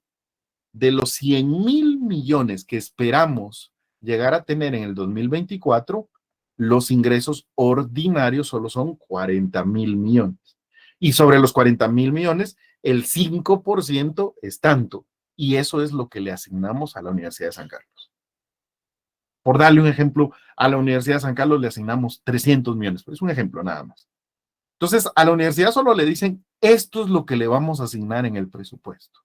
de los 100,000 millones que esperamos llegar a tener en el 2024, los ingresos ordinarios solo son 40,000 millones. Y sobre los 40,000 millones, el 5% es tanto. Y eso es lo que le asignamos a la Universidad de San Carlos. Por darle un ejemplo, a la Universidad de San Carlos le asignamos 300 millones. Es un ejemplo nada más. Entonces, a la universidad solo le dicen, esto es lo que le vamos a asignar en el presupuesto.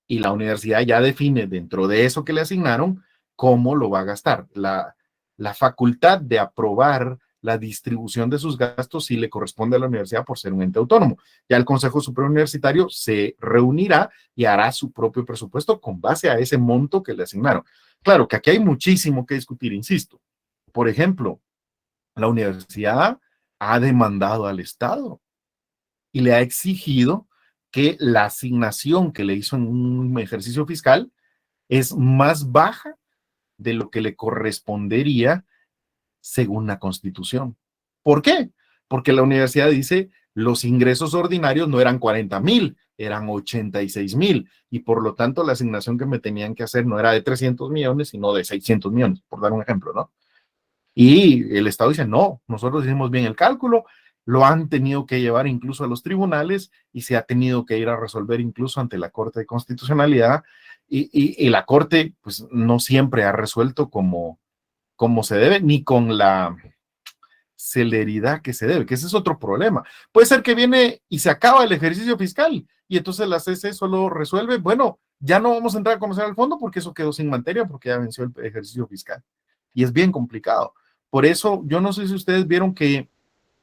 Y la universidad ya define dentro de eso que le asignaron cómo lo va a gastar. La facultad de aprobar la distribución de sus gastos sí le corresponde a la universidad por ser un ente autónomo. Ya el Consejo Superior Universitario se reunirá y hará su propio presupuesto con base a ese monto que le asignaron. Claro que aquí hay muchísimo que discutir, insisto. Por ejemplo, la universidad ha demandado al Estado y le ha exigido que la asignación que le hizo en un ejercicio fiscal es más baja de lo que le correspondería según la Constitución. ¿Por qué? Porque la universidad dice los ingresos ordinarios no eran 40,000, eran 86,000 y por lo tanto la asignación que me tenían que hacer no era de 300 millones, sino de 600 millones, por dar un ejemplo, ¿no? Y el Estado dice, no, nosotros hicimos bien el cálculo, lo han tenido que llevar incluso a los tribunales y se ha tenido que ir a resolver incluso ante la Corte de Constitucionalidad y la Corte pues no siempre ha resuelto como se debe, ni con la celeridad que se debe, que ese es otro problema. Puede ser que viene y se acaba el ejercicio fiscal y entonces la CC solo resuelve, bueno, ya no vamos a entrar a conocer al fondo porque eso quedó sin materia porque ya venció el ejercicio fiscal. Y es bien complicado. Por eso, yo no sé si ustedes vieron que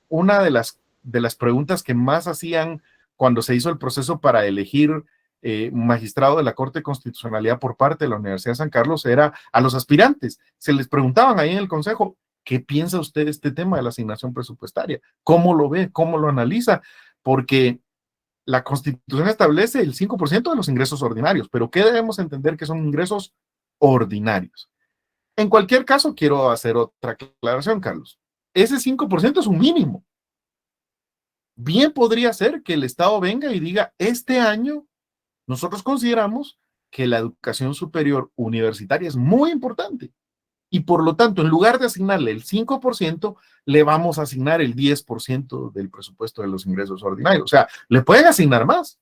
una de las preguntas que más hacían cuando se hizo el proceso para elegir un magistrado de la Corte de Constitucionalidad por parte de la Universidad de San Carlos, era a los aspirantes. Se les preguntaban ahí en el consejo, ¿qué piensa usted de este tema de la asignación presupuestaria? ¿Cómo lo ve? ¿Cómo lo analiza? Porque la Constitución establece el 5% de los ingresos ordinarios, pero ¿qué debemos entender que son ingresos ordinarios? En cualquier caso, quiero hacer otra aclaración, Carlos. Ese 5% es un mínimo. Bien podría ser que el Estado venga y diga, este año nosotros consideramos que la educación superior universitaria es muy importante y por lo tanto, en lugar de asignarle el 5%, le vamos a asignar el 10% del presupuesto de los ingresos ordinarios. O sea, le pueden asignar más.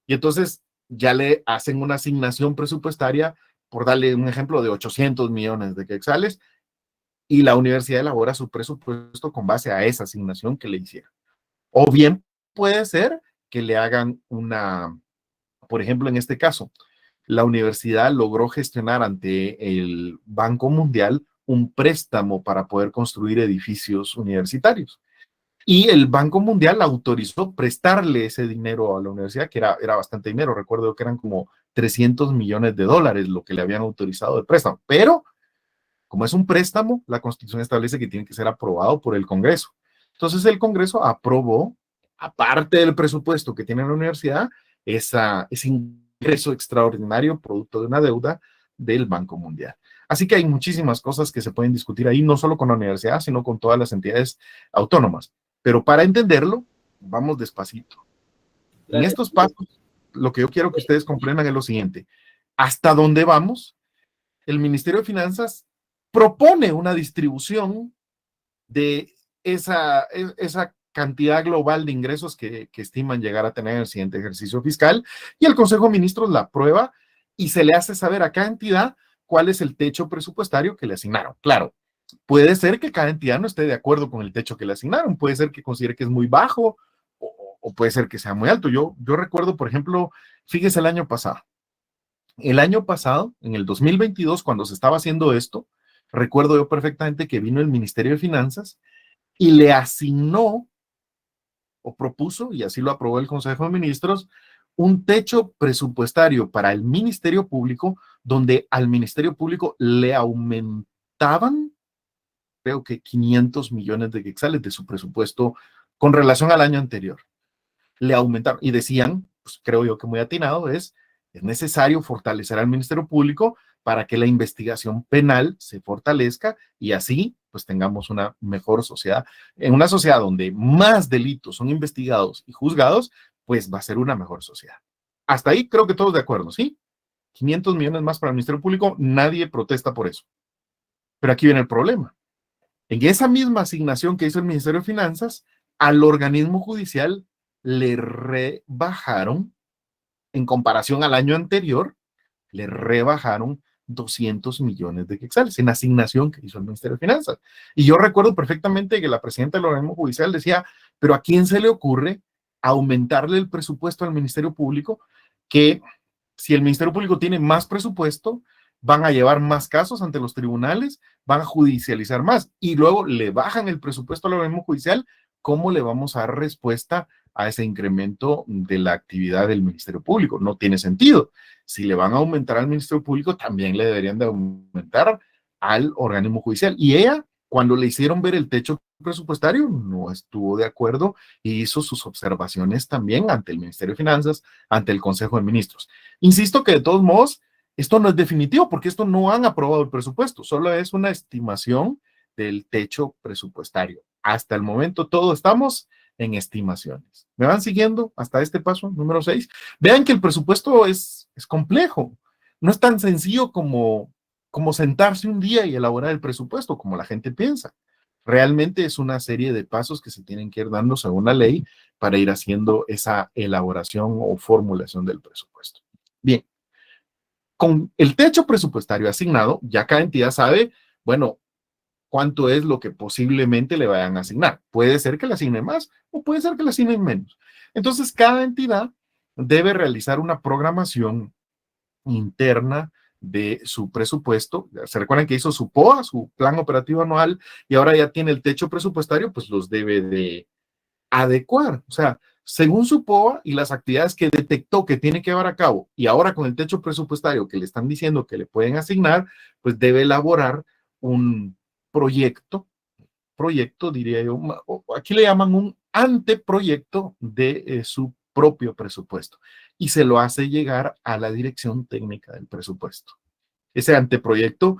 Y entonces ya le hacen una asignación presupuestaria, por darle un ejemplo, de 800 millones de quetzales, y la universidad elabora su presupuesto con base a esa asignación que le hicieron. O bien puede ser que le hagan una, por ejemplo, en este caso, la universidad logró gestionar ante el Banco Mundial un préstamo para poder construir edificios universitarios. Y el Banco Mundial autorizó prestarle ese dinero a la universidad, que era bastante dinero. Recuerdo que eran como 300 millones de dólares lo que le habían autorizado de préstamo. Pero, como es un préstamo, la Constitución establece que tiene que ser aprobado por el Congreso. Entonces, el Congreso aprobó, aparte del presupuesto que tiene la universidad, ese ingreso extraordinario producto de una deuda del Banco Mundial. Así que hay muchísimas cosas que se pueden discutir ahí, no solo con la universidad, sino con todas las entidades autónomas. Pero para entenderlo, vamos despacito. En estos pasos, lo que yo quiero que ustedes comprendan es lo siguiente. ¿Hasta dónde vamos? El Ministerio de Finanzas propone una distribución de esa cantidad global de ingresos que estiman llegar a tener en el siguiente ejercicio fiscal, y el Consejo de Ministros la aprueba y se le hace saber a cada entidad cuál es el techo presupuestario que le asignaron. Claro, puede ser que cada entidad no esté de acuerdo con el techo que le asignaron, puede ser que considere que es muy bajo o puede ser que sea muy alto. Yo recuerdo, por ejemplo, fíjese el año pasado, en el 2022, cuando se estaba haciendo esto, recuerdo yo perfectamente que vino el Ministerio de Finanzas y le asignó o propuso, y así lo aprobó el Consejo de Ministros, un techo presupuestario para el Ministerio Público, donde al Ministerio Público le aumentaban, creo que 500 millones de quetzales de su presupuesto con relación al año anterior. Le aumentaron y decían, pues creo yo que muy atinado, es necesario fortalecer al Ministerio Público para que la investigación penal se fortalezca y así pues tengamos una mejor sociedad. En una sociedad donde más delitos son investigados y juzgados, pues va a ser una mejor sociedad. Hasta ahí creo que todos de acuerdo, ¿sí? 500 millones más para el Ministerio Público, nadie protesta por eso. Pero aquí viene el problema. En esa misma asignación que hizo el Ministerio de Finanzas, al organismo judicial le rebajaron, en comparación al año anterior, le rebajaron 200 millones de quetzales en asignación que hizo el Ministerio de Finanzas. Y yo recuerdo perfectamente que la presidenta del organismo judicial decía, pero ¿a quién se le ocurre aumentarle el presupuesto al Ministerio Público? Que si el Ministerio Público tiene más presupuesto, van a llevar más casos ante los tribunales, van a judicializar más y luego le bajan el presupuesto al organismo judicial. ¿Cómo le vamos a dar respuesta a ese incremento de la actividad del Ministerio Público? No tiene sentido. Si le van a aumentar al Ministerio Público, también le deberían de aumentar al organismo judicial. Y ella, cuando le hicieron ver el techo presupuestario, no estuvo de acuerdo y hizo sus observaciones también ante el Ministerio de Finanzas, ante el Consejo de Ministros. Insisto que de todos modos, esto no es definitivo porque esto no han aprobado el presupuesto, solo es una estimación del techo presupuestario. Hasta el momento todo estamos en estimaciones. ¿Me van siguiendo hasta este paso número 6? Vean que el presupuesto es complejo. No es tan sencillo como sentarse un día y elaborar el presupuesto, como la gente piensa. Realmente es una serie de pasos que se tienen que ir dando según la ley para ir haciendo esa elaboración o formulación del presupuesto. Bien, con el techo presupuestario asignado, ya cada entidad sabe, bueno, cuánto es lo que posiblemente le vayan a asignar. Puede ser que le asignen más o puede ser que le asignen menos. Entonces, cada entidad debe realizar una programación interna de su presupuesto. Se recuerdan que hizo su POA, su plan operativo anual, y ahora ya tiene el techo presupuestario, pues los debe de adecuar. O sea, según su POA y las actividades que detectó que tiene que llevar a cabo, y ahora con el techo presupuestario que le están diciendo que le pueden asignar, pues debe elaborar un proyecto, diría yo, aquí le llaman un anteproyecto de su propio presupuesto, y se lo hace llegar a la dirección técnica del presupuesto. Ese anteproyecto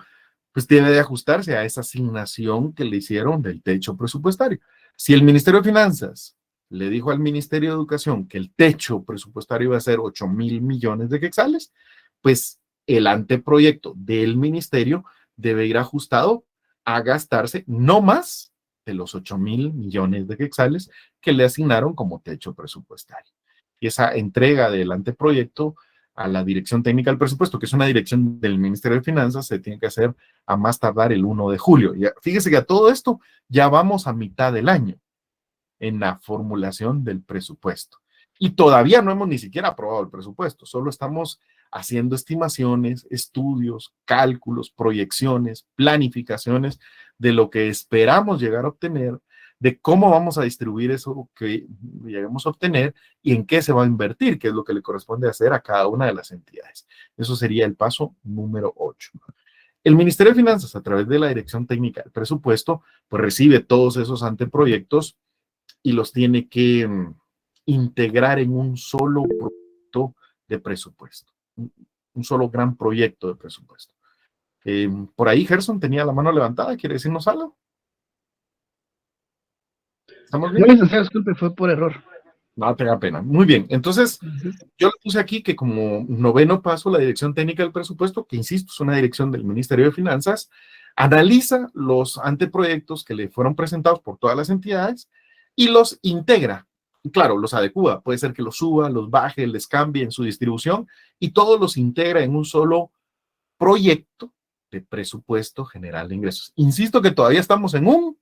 pues debe de ajustarse a esa asignación que le hicieron del techo presupuestario. Si el Ministerio de Finanzas le dijo al Ministerio de Educación que el techo presupuestario iba a ser 8,000 millones de quetzales, pues el anteproyecto del ministerio debe ir ajustado a gastarse no más de los 8,000 millones de quetzales que le asignaron como techo presupuestario. Y esa entrega del anteproyecto a la Dirección Técnica del Presupuesto, que es una dirección del Ministerio de Finanzas, se tiene que hacer a más tardar el 1 de julio. Ya, fíjese que a todo esto ya vamos a mitad del año en la formulación del presupuesto. Y todavía no hemos ni siquiera aprobado el presupuesto, solo estamos haciendo estimaciones, estudios, cálculos, proyecciones, planificaciones de lo que esperamos llegar a obtener, de cómo vamos a distribuir eso que lleguemos a obtener y en qué se va a invertir, que es lo que le corresponde hacer a cada una de las entidades. Eso sería el paso número 8. El Ministerio de Finanzas, a través de la Dirección Técnica del Presupuesto, pues recibe todos esos anteproyectos y los tiene que integrar en un solo proyecto de presupuesto, un solo gran proyecto de presupuesto. Por ahí Gerson tenía la mano levantada, ¿quiere decirnos algo? ¿Estamos bien? No, licenciado, disculpe, fue por error. No tenga pena. Muy bien, entonces yo le puse aquí que como noveno paso la Dirección Técnica del Presupuesto, que insisto, es una dirección del Ministerio de Finanzas, analiza los anteproyectos que le fueron presentados por todas las entidades y los integra. Claro, los adecua, puede ser que los suba, los baje, les cambie en su distribución y todos los integra en un solo proyecto de presupuesto general de ingresos. Insisto que todavía estamos en un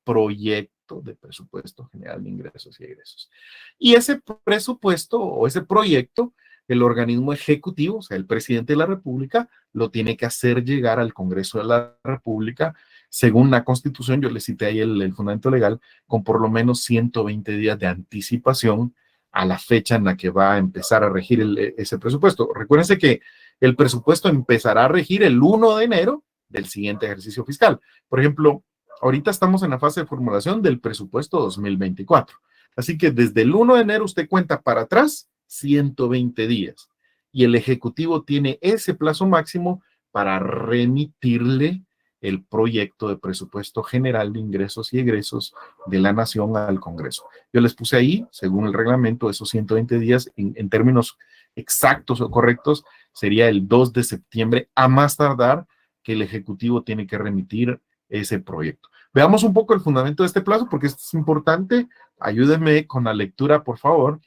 proyecto de presupuesto general de ingresos y egresos. Y ese presupuesto o ese proyecto, el organismo ejecutivo, o sea, el presidente de la República, lo tiene que hacer llegar al Congreso de la República, según la Constitución, yo le cité ahí el fundamento legal, con por lo menos 120 días de anticipación a la fecha en la que va a empezar a regir ese presupuesto. Recuérdense que el presupuesto empezará a regir el 1 de enero del siguiente ejercicio fiscal. Por ejemplo, ahorita estamos en la fase de formulación del presupuesto 2024. Así que desde el 1 de enero usted cuenta para atrás 120 días. Y el Ejecutivo tiene ese plazo máximo para remitirle el proyecto de presupuesto general de ingresos y egresos de la Nación al Congreso. Yo les puse ahí, según el reglamento, esos 120 días en términos exactos o correctos, sería el 2 de septiembre a más tardar que el Ejecutivo tiene que remitir ese proyecto. Veamos un poco el fundamento de este plazo porque esto es importante. Ayúdenme con la lectura, por favor,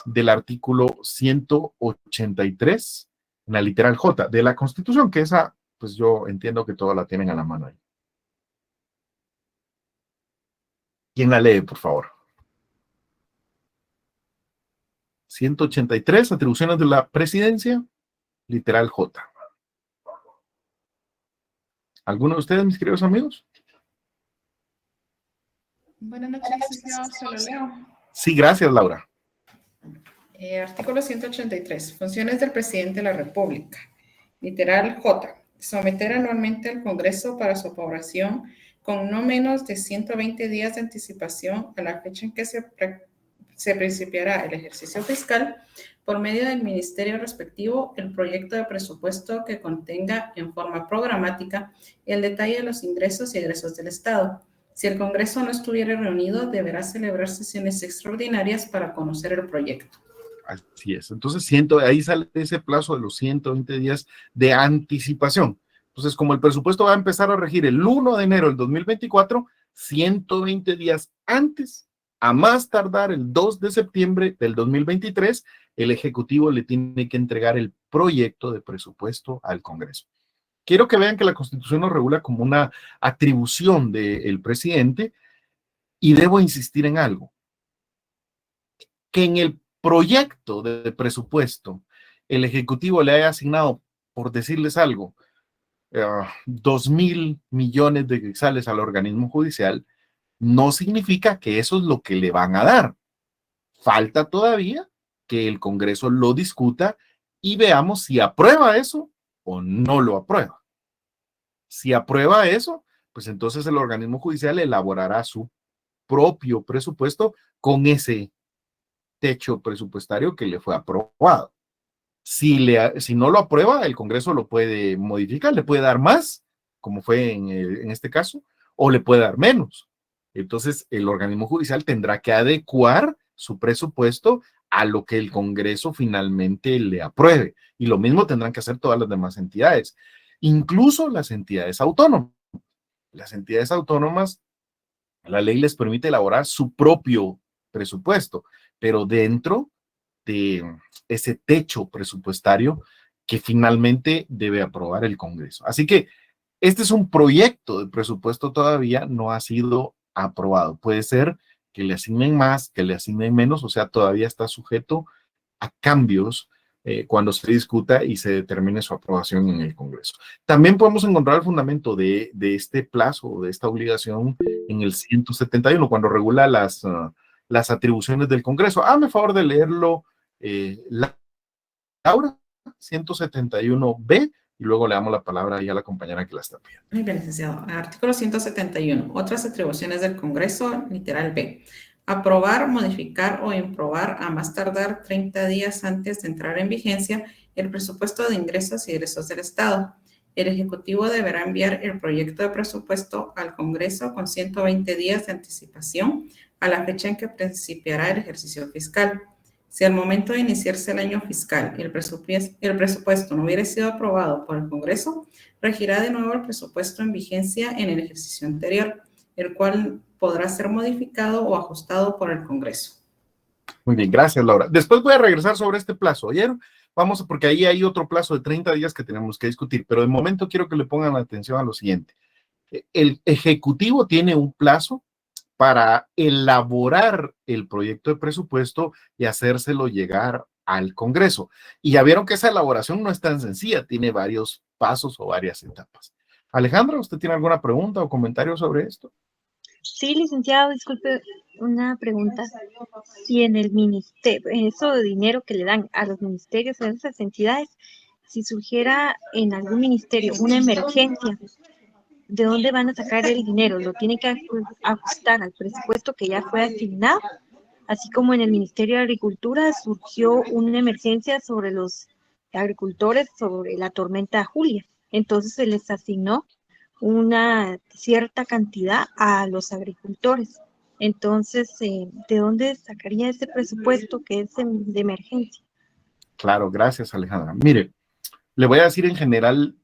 del artículo 183, en la literal J de la Constitución, que esa, pues yo entiendo que todos la tienen a la mano ahí. ¿Quién la lee, por favor? 183, atribuciones de la presidencia, literal J. ¿Alguno de ustedes, mis queridos amigos? Buenas noches, licenciado, se lo leo. Sí, gracias, Laura. Artículo 183. Funciones del presidente de la República. Literal J. Someter anualmente al Congreso para su aprobación con no menos de 120 días de anticipación a la fecha en que se principiará el ejercicio fiscal por medio del ministerio respectivo el proyecto de presupuesto que contenga en forma programática el detalle de los ingresos y egresos del Estado. Si el Congreso no estuviera reunido, deberá celebrar sesiones extraordinarias para conocer el proyecto. Así es. Entonces, ahí sale ese plazo de los 120 días de anticipación. Entonces, como el presupuesto va a empezar a regir el 1 de enero del 2024, 120 días antes, a más tardar el 2 de septiembre del 2023, el Ejecutivo le tiene que entregar el proyecto de presupuesto al Congreso. Quiero que vean que la Constitución nos regula como una atribución del presidente y debo insistir en algo. Que en el proyecto de presupuesto el Ejecutivo le haya asignado, por decirles algo, 2,000 millones de quetzales al organismo judicial, no significa que eso es lo que le van a dar. Falta todavía que el Congreso lo discuta y veamos si aprueba eso o no lo aprueba. Si aprueba eso, pues entonces el organismo judicial elaborará su propio presupuesto con ese techo presupuestario que le fue aprobado. Si no lo aprueba, el Congreso lo puede modificar, le puede dar más, como fue en este caso, o le puede dar menos. Entonces, el organismo judicial tendrá que adecuar su presupuesto a lo que el Congreso finalmente le apruebe. Y lo mismo tendrán que hacer todas las demás entidades, incluso las entidades autónomas. Las entidades autónomas, la ley les permite elaborar su propio presupuesto, pero dentro de ese techo presupuestario que finalmente debe aprobar el Congreso. Así que este es un proyecto de presupuesto, todavía no ha sido aprobado. Puede ser que le asignen más, que le asignen menos, o sea, todavía está sujeto a cambios cuando se discuta y se determine su aprobación en el Congreso. También podemos encontrar el fundamento de este plazo, de esta obligación, en el 171, cuando regula las atribuciones del Congreso. Hazme favor de leerlo, Laura, 171B, y luego le damos la palabra ahí a la compañera que la está pidiendo. Muy bien, licenciado. Artículo 171. Otras atribuciones del Congreso, literal B. Aprobar, modificar o improbar a más tardar 30 días antes de entrar en vigencia el presupuesto de ingresos y egresos del Estado. El Ejecutivo deberá enviar el proyecto de presupuesto al Congreso con 120 días de anticipación a la fecha en que principiará el ejercicio fiscal. Si al momento de iniciarse el año fiscal el presupuesto no hubiera sido aprobado por el Congreso, regirá de nuevo el presupuesto en vigencia en el ejercicio anterior, el cual podrá ser modificado o ajustado por el Congreso. Muy bien, gracias, Laura. Después voy a regresar sobre este plazo. Ayer vamos, porque ahí hay otro plazo de 30 días que tenemos que discutir, pero de momento quiero que le pongan atención a lo siguiente. El Ejecutivo tiene un plazo para elaborar el proyecto de presupuesto y hacérselo llegar al Congreso. Y ya vieron que esa elaboración no es tan sencilla, tiene varios pasos o varias etapas. Alejandra, ¿usted tiene alguna pregunta o comentario sobre esto? Sí, licenciado, disculpe, una pregunta. Si en el ministerio, eso de dinero que le dan a los ministerios, a esas entidades, si surgiera en algún ministerio una emergencia, ¿de dónde van a sacar el dinero? ¿Lo tienen que ajustar al presupuesto que ya fue asignado? Así como en el Ministerio de Agricultura surgió una emergencia sobre los agricultores sobre la tormenta Julia. Entonces se les asignó una cierta cantidad a los agricultores. Entonces, ¿de dónde sacaría ese presupuesto que es de emergencia? Claro, gracias, Alejandra. Mire, le voy a decir en general,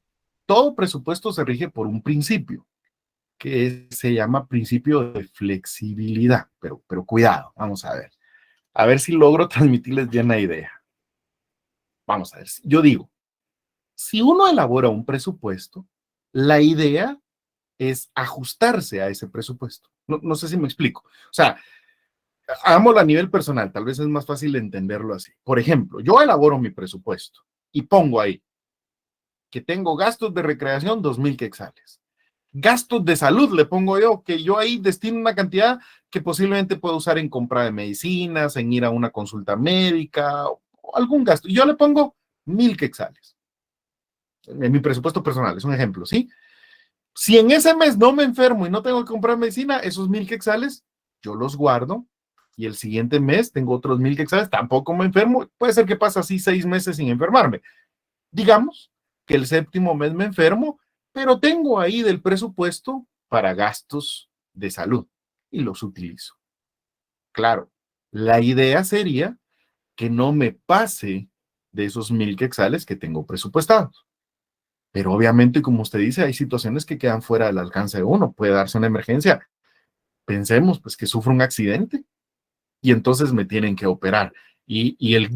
todo presupuesto se rige por un principio, que se llama principio de flexibilidad, pero cuidado, vamos a ver si logro transmitirles bien la idea. Vamos a ver, yo digo, si uno elabora un presupuesto, la idea es ajustarse a ese presupuesto. No sé si me explico. O sea, hagámoslo a nivel personal, tal vez es más fácil entenderlo así. Por ejemplo, yo elaboro mi presupuesto y pongo ahí que tengo gastos de recreación, 2,000 quetzales. Gastos de salud, le pongo yo, que yo ahí destino una cantidad que posiblemente puedo usar en compra de medicinas, en ir a una consulta médica, o algún gasto. Yo le pongo 1,000 quetzales. En mi presupuesto personal, es un ejemplo, ¿sí? Si en ese mes no me enfermo y no tengo que comprar medicina, esos 1,000 quetzales, yo los guardo y el siguiente mes tengo otros 1,000 quetzales, tampoco me enfermo. Puede ser que pase así 6 meses sin enfermarme. Digamos que el séptimo mes me enfermo, pero tengo ahí del presupuesto para gastos de salud y los utilizo. Claro, la idea sería que no me pase de esos 1,000 quetzales que tengo presupuestados. Pero obviamente, como usted dice, hay situaciones que quedan fuera del alcance de uno. Puede darse una emergencia. Pensemos, pues, que sufro un accidente y entonces me tienen que operar. Y el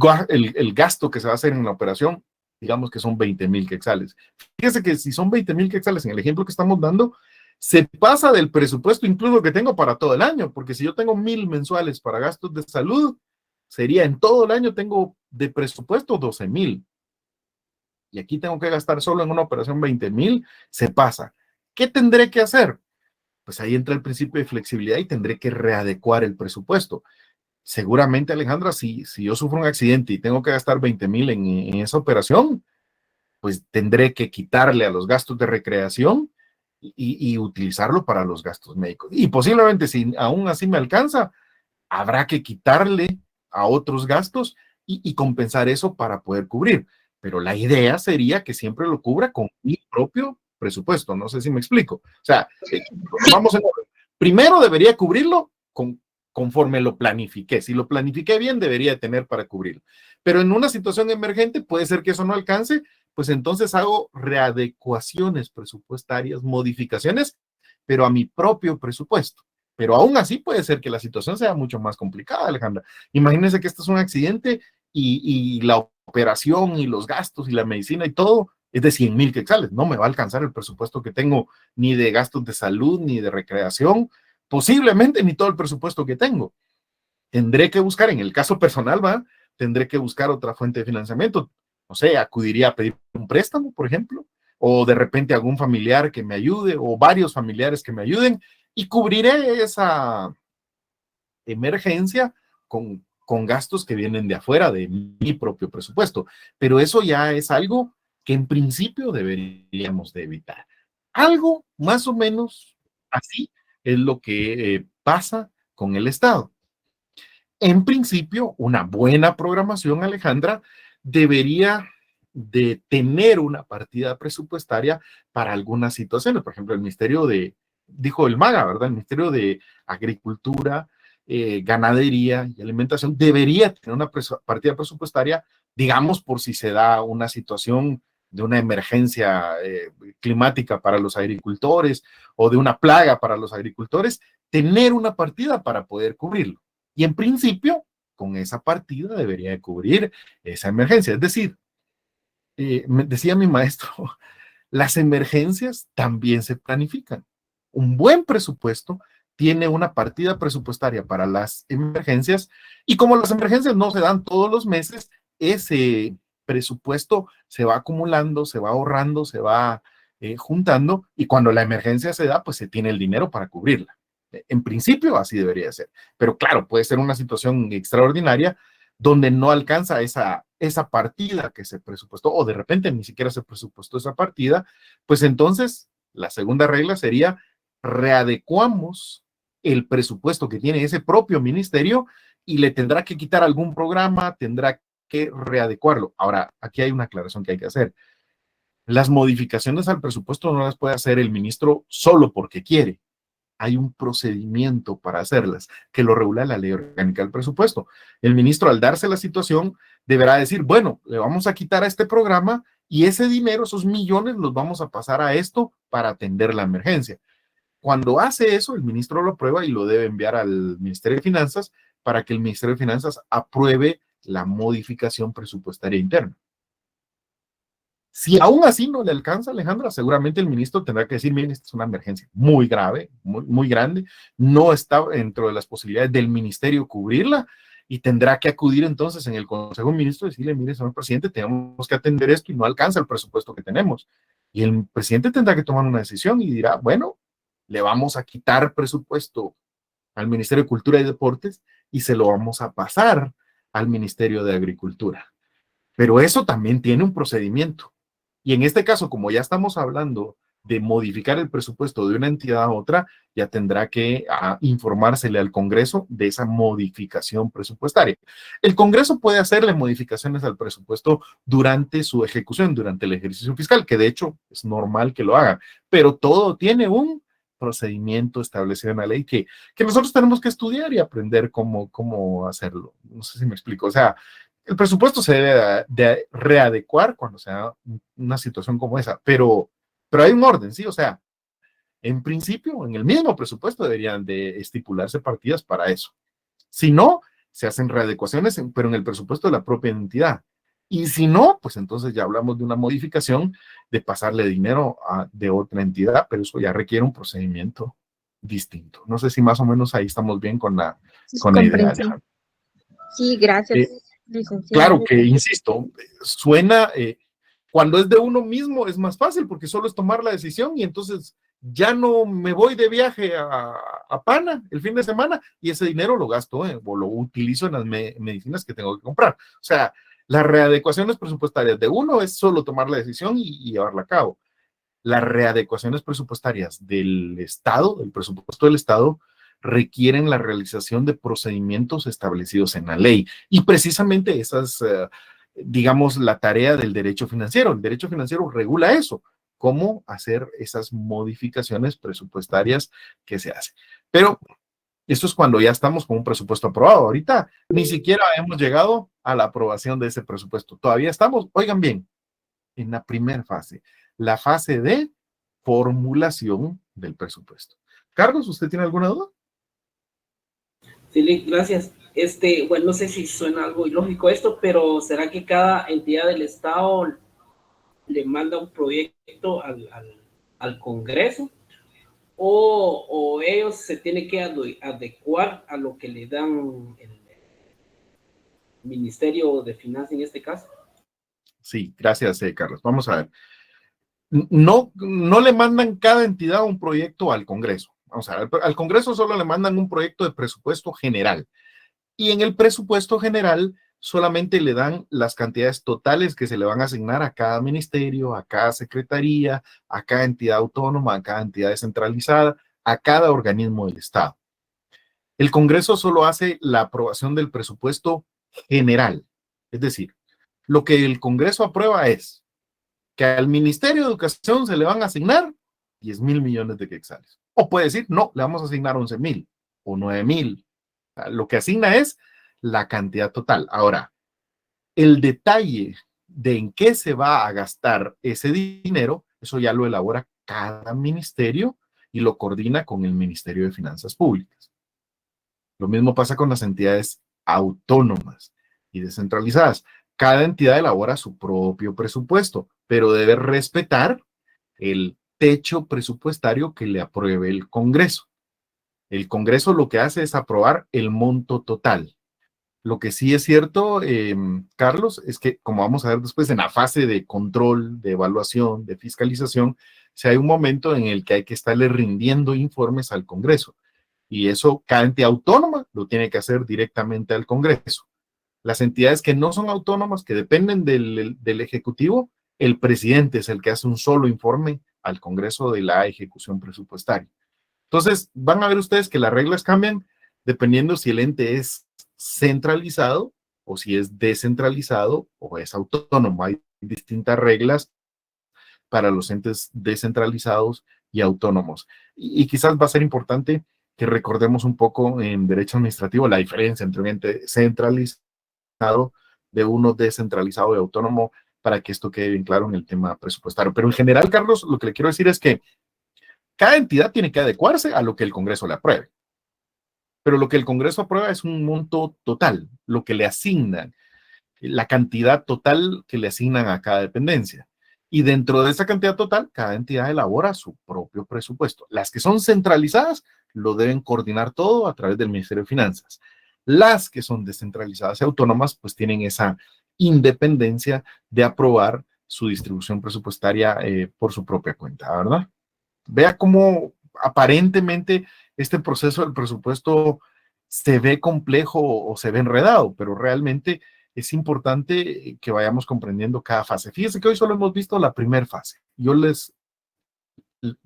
gasto que se va a hacer en la operación, digamos que son 20,000 quetzales. Fíjese que si son 20,000 quetzales en el ejemplo que estamos dando, se pasa del presupuesto incluso que tengo para todo el año, porque si yo tengo 1,000 mensuales para gastos de salud, sería en todo el año tengo de presupuesto 12,000. Y aquí tengo que gastar solo en una operación 20,000, se pasa. ¿Qué tendré que hacer? Pues ahí entra el principio de flexibilidad y tendré que readecuar el presupuesto. seguramente, Alejandra, si yo sufro un accidente y tengo que gastar 20,000 en esa operación, pues tendré que quitarle a los gastos de recreación y utilizarlo para los gastos médicos. Y posiblemente, si aún así me alcanza, habrá que quitarle a otros gastos y compensar eso para poder cubrir. Pero la idea sería que siempre lo cubra con mi propio presupuesto. No sé si me explico. O sea, vamos en orden. Primero debería cubrirlo conforme lo planifiqué. Si lo planifiqué bien, debería tener para cubrirlo. Pero en una situación emergente puede ser que eso no alcance, pues entonces hago readecuaciones presupuestarias, modificaciones, pero a mi propio presupuesto. Pero aún así puede ser que la situación sea mucho más complicada, Alejandra. Imagínense que esto es un accidente y la operación y los gastos y la medicina y todo es de 100,000 quetzales. No me va a alcanzar el presupuesto que tengo ni de gastos de salud ni de recreación, posiblemente ni todo el presupuesto que tengo. Tendré que buscar, en el caso personal, ¿va? Tendré que buscar otra fuente de financiamiento. No sé, acudiría a pedir un préstamo, por ejemplo, o de repente algún familiar que me ayude, o varios familiares que me ayuden, y cubriré esa emergencia con gastos que vienen de afuera de mi propio presupuesto. Pero eso ya es algo que en principio deberíamos de evitar. Algo más o menos así es lo que pasa con el Estado. En principio, una buena programación, Alejandra, debería de tener una partida presupuestaria para algunas situaciones. Por ejemplo, el Ministerio dijo el MAGA, ¿verdad? El Ministerio de Agricultura, Ganadería y Alimentación debería tener una partida presupuestaria, digamos, por si se da una situación de una emergencia climática para los agricultores o de una plaga para los agricultores, tener una partida para poder cubrirlo. Y en principio, con esa partida debería de cubrir esa emergencia. Es decir, me decía mi maestro, las emergencias también se planifican. Un buen presupuesto tiene una partida presupuestaria para las emergencias y como las emergencias no se dan todos los meses, ese presupuesto se va acumulando, se va ahorrando, se va juntando y cuando la emergencia se da, pues se tiene el dinero para cubrirla. En principio así debería ser, pero claro, puede ser una situación extraordinaria donde no alcanza esa partida que se presupuestó o de repente ni siquiera se presupuestó esa partida, pues entonces la segunda regla sería readecuamos el presupuesto que tiene ese propio ministerio y le tendrá que quitar algún programa, tendrá que readecuarlo. Ahora, aquí hay una aclaración que hay que hacer. Las modificaciones al presupuesto no las puede hacer el ministro solo porque quiere. Hay un procedimiento para hacerlas, que lo regula la ley orgánica del presupuesto. El ministro, al darse la situación, deberá decir, bueno, le vamos a quitar a este programa y ese dinero, esos millones, los vamos a pasar a esto para atender la emergencia. Cuando hace eso, el ministro lo aprueba y lo debe enviar al Ministerio de Finanzas para que el Ministerio de Finanzas apruebe la modificación presupuestaria interna. Si aún así no le alcanza, Alejandra, seguramente el ministro tendrá que decir, miren, esta es una emergencia muy grave, muy grande, no está dentro de las posibilidades del ministerio cubrirla y tendrá que acudir entonces en el Consejo de Ministros y decirle, mire, señor presidente, tenemos que atender esto y no alcanza el presupuesto que tenemos. Y el presidente tendrá que tomar una decisión y dirá, bueno, le vamos a quitar presupuesto al Ministerio de Cultura y Deportes y se lo vamos a pasar al Ministerio de Agricultura. Pero eso también tiene un procedimiento. Y en este caso, como ya estamos hablando de modificar el presupuesto de una entidad a otra, ya tendrá que informársele al Congreso de esa modificación presupuestaria. El Congreso puede hacerle modificaciones al presupuesto durante su ejecución, durante el ejercicio fiscal, que de hecho es normal que lo haga, pero todo tiene un procedimiento establecido en la ley que nosotros tenemos que estudiar y aprender cómo hacerlo. No sé si me explico. O sea, el presupuesto se debe de readecuar cuando sea una situación como esa, pero hay un orden, ¿sí? O sea, en principio, en el mismo presupuesto deberían de estipularse partidas para eso. Si no, se hacen readecuaciones, pero en el presupuesto de la propia entidad. Y si no, pues entonces ya hablamos de una modificación de pasarle dinero de otra entidad, pero eso ya requiere un procedimiento distinto. No sé si más o menos ahí estamos bien con la idea. Sí, gracias. Claro que, insisto, suena, cuando es de uno mismo es más fácil porque solo es tomar la decisión y entonces ya no me voy de viaje a Pana el fin de semana y ese dinero lo gasto o lo utilizo en las medicinas que tengo que comprar. O sea, las readecuaciones presupuestarias de uno es solo tomar la decisión y llevarla a cabo. Las readecuaciones presupuestarias del Estado, del presupuesto del Estado, requieren la realización de procedimientos establecidos en la ley. Y precisamente esas, digamos, la tarea del derecho financiero. El derecho financiero regula eso, cómo hacer esas modificaciones presupuestarias que se hacen. Pero esto es cuando ya estamos con un presupuesto aprobado. Ahorita ni siquiera hemos llegado a la aprobación de ese presupuesto. Todavía estamos, oigan bien, en la primera fase, la fase de formulación del presupuesto. Carlos, ¿usted tiene alguna duda? Sí, gracias. Bueno, no sé si suena algo ilógico esto, pero ¿será que cada entidad del Estado le manda un proyecto al Congreso? ¿O ellos se tienen que adecuar a lo que le dan el Ministerio de Finanzas en este caso? Sí, gracias, Carlos. Vamos a ver. No le mandan cada entidad un proyecto al Congreso. Vamos a ver, al Congreso solo le mandan un proyecto de presupuesto general. Y en el presupuesto general solamente le dan las cantidades totales que se le van a asignar a cada ministerio, a cada secretaría, a cada entidad autónoma, a cada entidad descentralizada, a cada organismo del Estado. El Congreso solo hace la aprobación del presupuesto general. Es decir, lo que el Congreso aprueba es que al Ministerio de Educación se le van a asignar 10,000 millones de quetzales. O puede decir, no, le vamos a asignar 11,000 o 9,000. Lo que asigna es la cantidad total. Ahora, el detalle de en qué se va a gastar ese dinero, eso ya lo elabora cada ministerio y lo coordina con el Ministerio de Finanzas Públicas. Lo mismo pasa con las entidades autónomas y descentralizadas. Cada entidad elabora su propio presupuesto, pero debe respetar el techo presupuestario que le apruebe el Congreso. El Congreso lo que hace es aprobar el monto total. Lo que sí es cierto, Carlos, es que como vamos a ver después en la fase de control, de evaluación, de fiscalización, si hay un momento en el que hay que estarle rindiendo informes al Congreso. Y eso cada entidad autónoma lo tiene que hacer directamente al Congreso. Las entidades que no son autónomas, que dependen del Ejecutivo, el presidente es el que hace un solo informe al Congreso de la ejecución presupuestaria. Entonces, van a ver ustedes que las reglas cambian dependiendo si el ente es centralizado o si es descentralizado o es autónomo. Hay distintas reglas para los entes descentralizados y autónomos. Y quizás va a ser importante que recordemos un poco en derecho administrativo la diferencia entre un ente centralizado de uno descentralizado y autónomo para que esto quede bien claro en el tema presupuestario. Pero en general, Carlos, lo que le quiero decir es que cada entidad tiene que adecuarse a lo que el Congreso le apruebe. Pero lo que el Congreso aprueba es un monto total, lo que le asignan, la cantidad total que le asignan a cada dependencia. Y dentro de esa cantidad total, cada entidad elabora su propio presupuesto. Las que son centralizadas lo deben coordinar todo a través del Ministerio de Finanzas. Las que son descentralizadas y autónomas, pues tienen esa independencia de aprobar su distribución presupuestaria por su propia cuenta, ¿verdad? Vea cómo aparentemente este proceso del presupuesto se ve complejo o se ve enredado, pero realmente es importante que vayamos comprendiendo cada fase. Fíjense que hoy solo hemos visto la primera fase. Yo les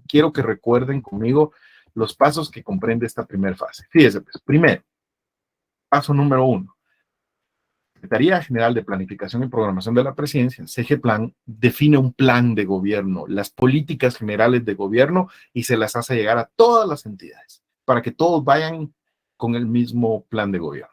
quiero que recuerden conmigo los pasos que comprende esta primera fase. Fíjense, pues, primero, paso número 1. Secretaría General de Planificación y Programación de la Presidencia, SEGEPLAN, define un plan de gobierno, las políticas generales de gobierno y se las hace llegar a todas las entidades para que todos vayan con el mismo plan de gobierno.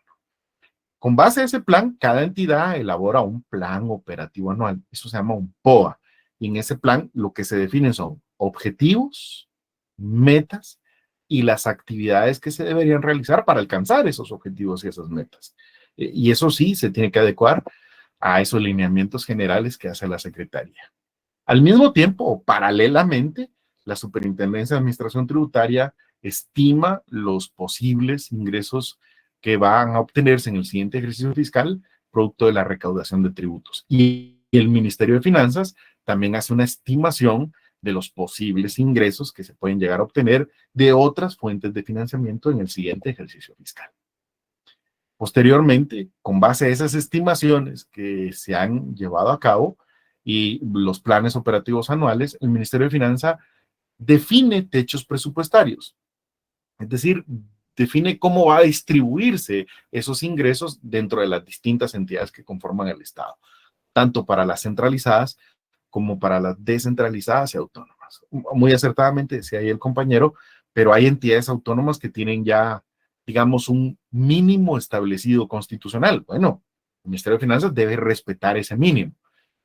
Con base a ese plan, cada entidad elabora un plan operativo anual. Eso se llama un POA. Y en ese plan lo que se definen son objetivos, metas y las actividades que se deberían realizar para alcanzar esos objetivos y esas metas. Y eso sí se tiene que adecuar a esos lineamientos generales que hace la Secretaría. Al mismo tiempo, o paralelamente, la Superintendencia de Administración Tributaria estima los posibles ingresos que van a obtenerse en el siguiente ejercicio fiscal producto de la recaudación de tributos. Y el Ministerio de Finanzas también hace una estimación de los posibles ingresos que se pueden llegar a obtener de otras fuentes de financiamiento en el siguiente ejercicio fiscal. Posteriormente, con base a esas estimaciones que se han llevado a cabo y los planes operativos anuales, el Ministerio de Finanzas define techos presupuestarios, es decir, define cómo va a distribuirse esos ingresos dentro de las distintas entidades que conforman el Estado, tanto para las centralizadas como para las descentralizadas y autónomas. Muy acertadamente decía ahí el compañero, pero hay entidades autónomas que tienen ya, digamos, un mínimo establecido constitucional. Bueno, el Ministerio de Finanzas debe respetar ese mínimo.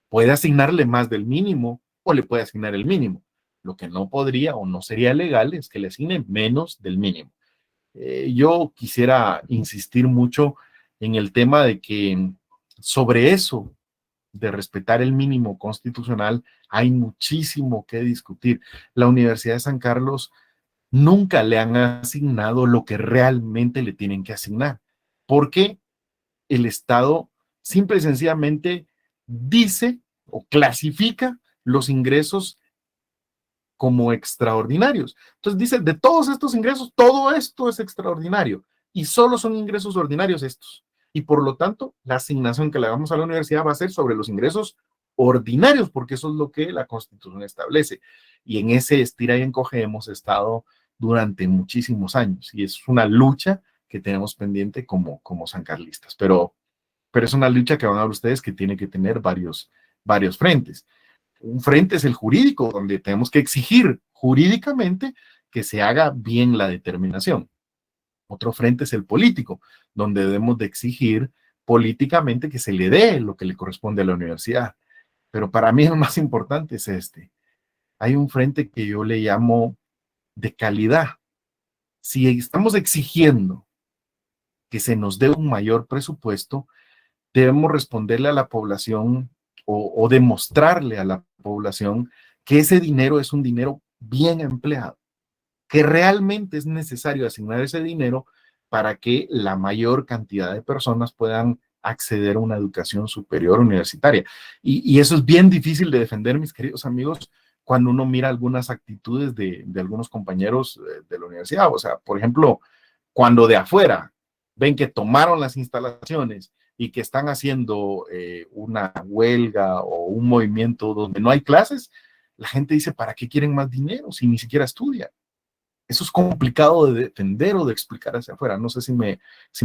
Puede asignarle más del mínimo o le puede asignar el mínimo. Lo que no podría o no sería legal es que le asigne menos del mínimo. Yo quisiera insistir mucho en el tema de que sobre eso de respetar el mínimo constitucional hay muchísimo que discutir. La Universidad de San Carlos nunca le han asignado lo que realmente le tienen que asignar, porque el Estado simple y sencillamente dice o clasifica los ingresos como extraordinarios. Entonces dice, de todos estos ingresos, todo esto es extraordinario y solo son ingresos ordinarios estos. Y por lo tanto, la asignación que le hagamos a la universidad va a ser sobre los ingresos ordinarios, porque eso es lo que la Constitución establece. Y en ese estira y encoge hemos estado durante muchísimos años y es una lucha que tenemos pendiente como sancarlistas. Pero es una lucha que van a ver ustedes que tiene que tener varios frentes. Un frente es el jurídico, donde tenemos que exigir jurídicamente que se haga bien la determinación. Otro frente es el político, donde debemos de exigir políticamente que se le dé lo que le corresponde a la universidad. Pero para mí el más importante es este. Hay un frente que yo le llamo de calidad. Si estamos exigiendo que se nos dé un mayor presupuesto, debemos responderle a la población o demostrarle a la población que ese dinero es un dinero bien empleado, que realmente es necesario asignar ese dinero para que la mayor cantidad de personas puedan acceder a una educación superior universitaria. Y eso es bien difícil de defender, mis queridos amigos, cuando uno mira algunas actitudes de algunos compañeros de la universidad. O sea, por ejemplo, cuando de afuera ven que tomaron las instalaciones y que están haciendo una huelga o un movimiento donde no hay clases, la gente dice, ¿para qué quieren más dinero si ni siquiera estudian? Eso es complicado de defender o de explicar hacia afuera. No sé si me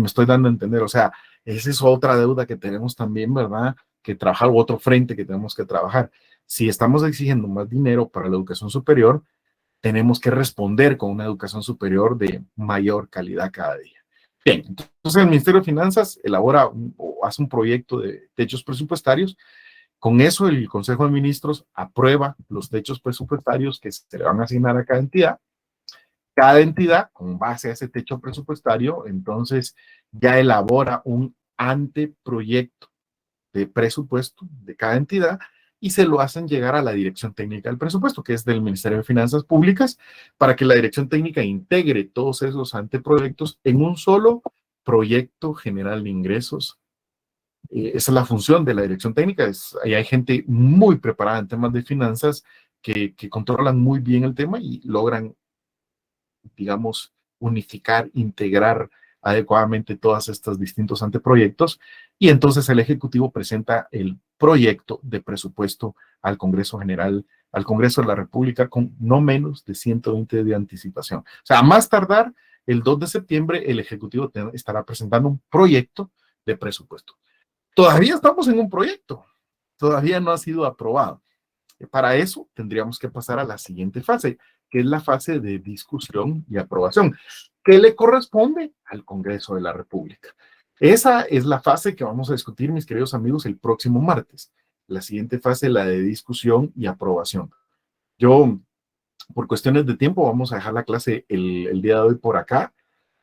estoy dando a entender. O sea, esa es otra deuda que tenemos también, ¿verdad? Que trabajar, otro frente que tenemos que trabajar. Si estamos exigiendo más dinero para la educación superior, tenemos que responder con una educación superior de mayor calidad cada día. Bien, entonces el Ministerio de Finanzas elabora o hace un proyecto de techos presupuestarios. Con eso el Consejo de Ministros aprueba los techos presupuestarios que se le van a asignar a cada entidad. Cada entidad, con base a ese techo presupuestario, entonces ya elabora un anteproyecto de presupuesto de cada entidad y se lo hacen llegar a la Dirección Técnica del Presupuesto, que es del Ministerio de Finanzas Públicas, para que la Dirección Técnica integre todos esos anteproyectos en un solo proyecto general de ingresos. Esa es la función de la Dirección Técnica. Ahí hay gente muy preparada en temas de finanzas que controlan muy bien el tema y logran, digamos, unificar, integrar adecuadamente todos estos distintos anteproyectos y entonces el Ejecutivo presenta el proyecto de presupuesto al Congreso General, al Congreso de la República con no menos de 120 días de anticipación. O sea, a más tardar, el 2 de septiembre, el Ejecutivo estará presentando un proyecto de presupuesto. Todavía estamos en un proyecto, todavía no ha sido aprobado. Para eso tendríamos que pasar a la siguiente fase, que es la fase de discusión y aprobación, que le corresponde al Congreso de la República. Esa es la fase que vamos a discutir, mis queridos amigos, el próximo martes. La siguiente fase, la de discusión y aprobación. Yo, por cuestiones de tiempo, vamos a dejar la clase el día de hoy por acá.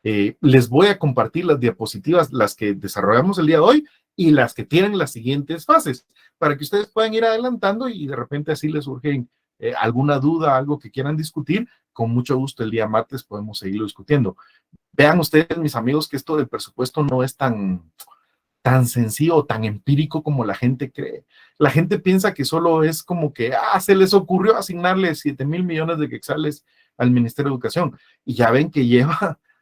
Les voy a compartir las diapositivas, las que desarrollamos el día de hoy y las que tienen las siguientes fases, para que ustedes puedan ir adelantando y de repente así les surge alguna duda, algo que quieran discutir, con mucho gusto el día martes podemos seguirlo discutiendo. Vean ustedes, mis amigos, que esto del presupuesto no es tan tan sencillo o tan empírico como la gente cree. La gente piensa que solo es como que, se les ocurrió asignarle 7,000 millones de quetzales al Ministerio de Educación. Y ya ven que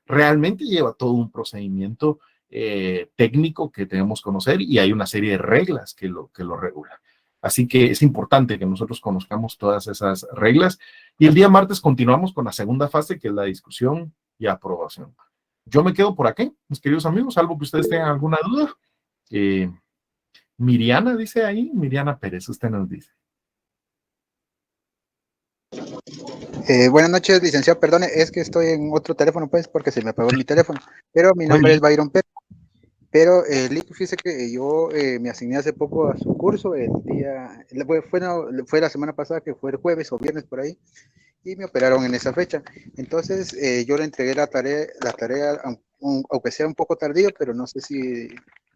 realmente lleva todo un procedimiento técnico que debemos conocer y hay una serie de reglas que lo regulan. Así que es importante que nosotros conozcamos todas esas reglas. Y el día martes continuamos con la segunda fase, que es la discusión y aprobación. Yo me quedo por aquí, mis queridos amigos, salvo que ustedes tengan alguna duda. Miriana dice ahí, Miriana Pérez, usted nos dice. Buenas noches, licenciado, perdone, es que estoy en otro teléfono, pues, porque se me apagó mi teléfono, pero mi nombre es Byron Pérez, pero fíjese que yo me asigné hace poco a su curso, fue la semana pasada, que fue el jueves o viernes por ahí, y me operaron en esa fecha. Entonces yo le entregué la tarea, aunque sea un poco tardío, pero no sé si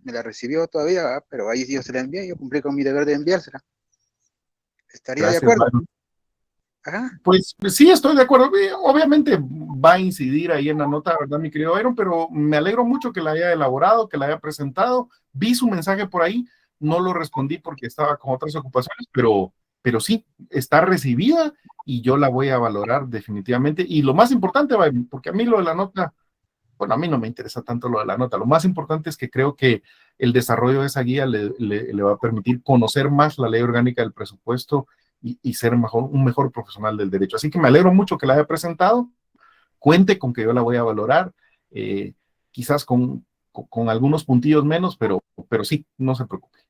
me la recibió todavía, ¿verdad? Pero ahí yo se la envié, yo cumplí con mi deber de enviársela. ¿Estaría Gracias, de acuerdo? Byron. Ajá. Pues sí, estoy de acuerdo. Obviamente va a incidir ahí en la nota, ¿verdad, mi querido Byron? Pero me alegro mucho que la haya elaborado, que la haya presentado. Vi su mensaje por ahí, no lo respondí porque estaba con otras ocupaciones, pero sí, está recibida y yo la voy a valorar definitivamente. Y lo más importante, Byron, porque a mí lo de la nota, bueno, a mí no me interesa tanto lo de la nota. Lo más importante es que creo que el desarrollo de esa guía le va a permitir conocer más la ley orgánica del presupuesto y ser un mejor profesional del derecho. Así que me alegro mucho que la haya presentado. Cuente con que yo la voy a valorar, quizás con algunos puntillos menos, pero sí, no se preocupe.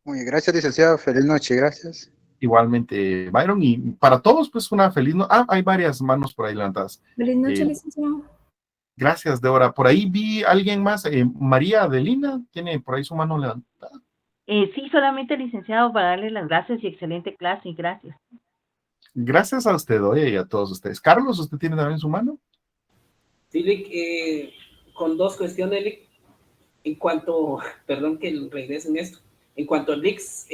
Muy bien, gracias, licenciado. Feliz noche, gracias. Igualmente, Byron, y para todos, pues una feliz noche. Hay varias manos por ahí levantadas. Feliz noche, licenciado. Gracias, Débora. Por ahí vi a alguien más, María Adelina, tiene por ahí su mano levantada. Sí, solamente, licenciado, para darle las gracias y excelente clase, gracias. Gracias a usted, oye, y a todos ustedes. Carlos, ¿usted tiene también su mano? Sí, Lick, con dos cuestiones, Lick. En cuanto, perdón que regresen esto, en cuanto al LICS,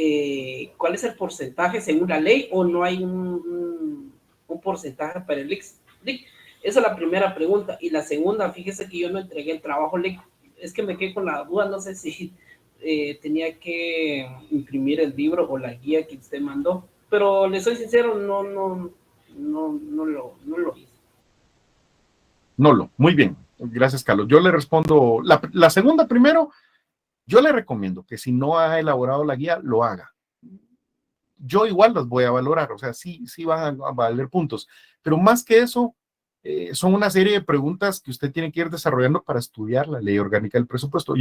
¿cuál es el porcentaje según la ley o no hay un porcentaje para el LICS? Esa es la primera pregunta. Y la segunda, fíjese que yo no entregué el trabajo, Lick. Es que me quedé con la duda, no sé si tenía que imprimir el libro o la guía que usted mandó, pero le soy sincero, no lo hice. Muy bien, gracias, Carlos. Yo le respondo, la segunda primero, yo le recomiendo que si no ha elaborado la guía, lo haga. Yo igual las voy a valorar, o sea, sí van a valer puntos, pero más que eso, son una serie de preguntas que usted tiene que ir desarrollando para estudiar la ley orgánica del presupuesto.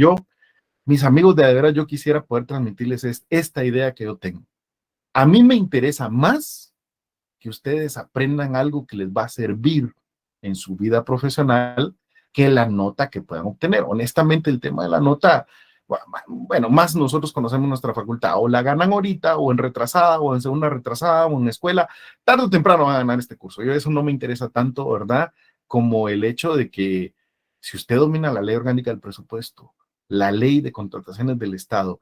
Mis amigos, de veras, yo quisiera poder transmitirles esta idea que yo tengo. A mí me interesa más que ustedes aprendan algo que les va a servir en su vida profesional que la nota que puedan obtener. Honestamente, el tema de la nota, bueno, más nosotros conocemos nuestra facultad, o la ganan ahorita, o en retrasada, o en segunda retrasada, o en escuela, tarde o temprano van a ganar este curso. Eso no me interesa tanto, ¿verdad? Como el hecho de que si usted domina la ley orgánica del presupuesto, la ley de contrataciones del Estado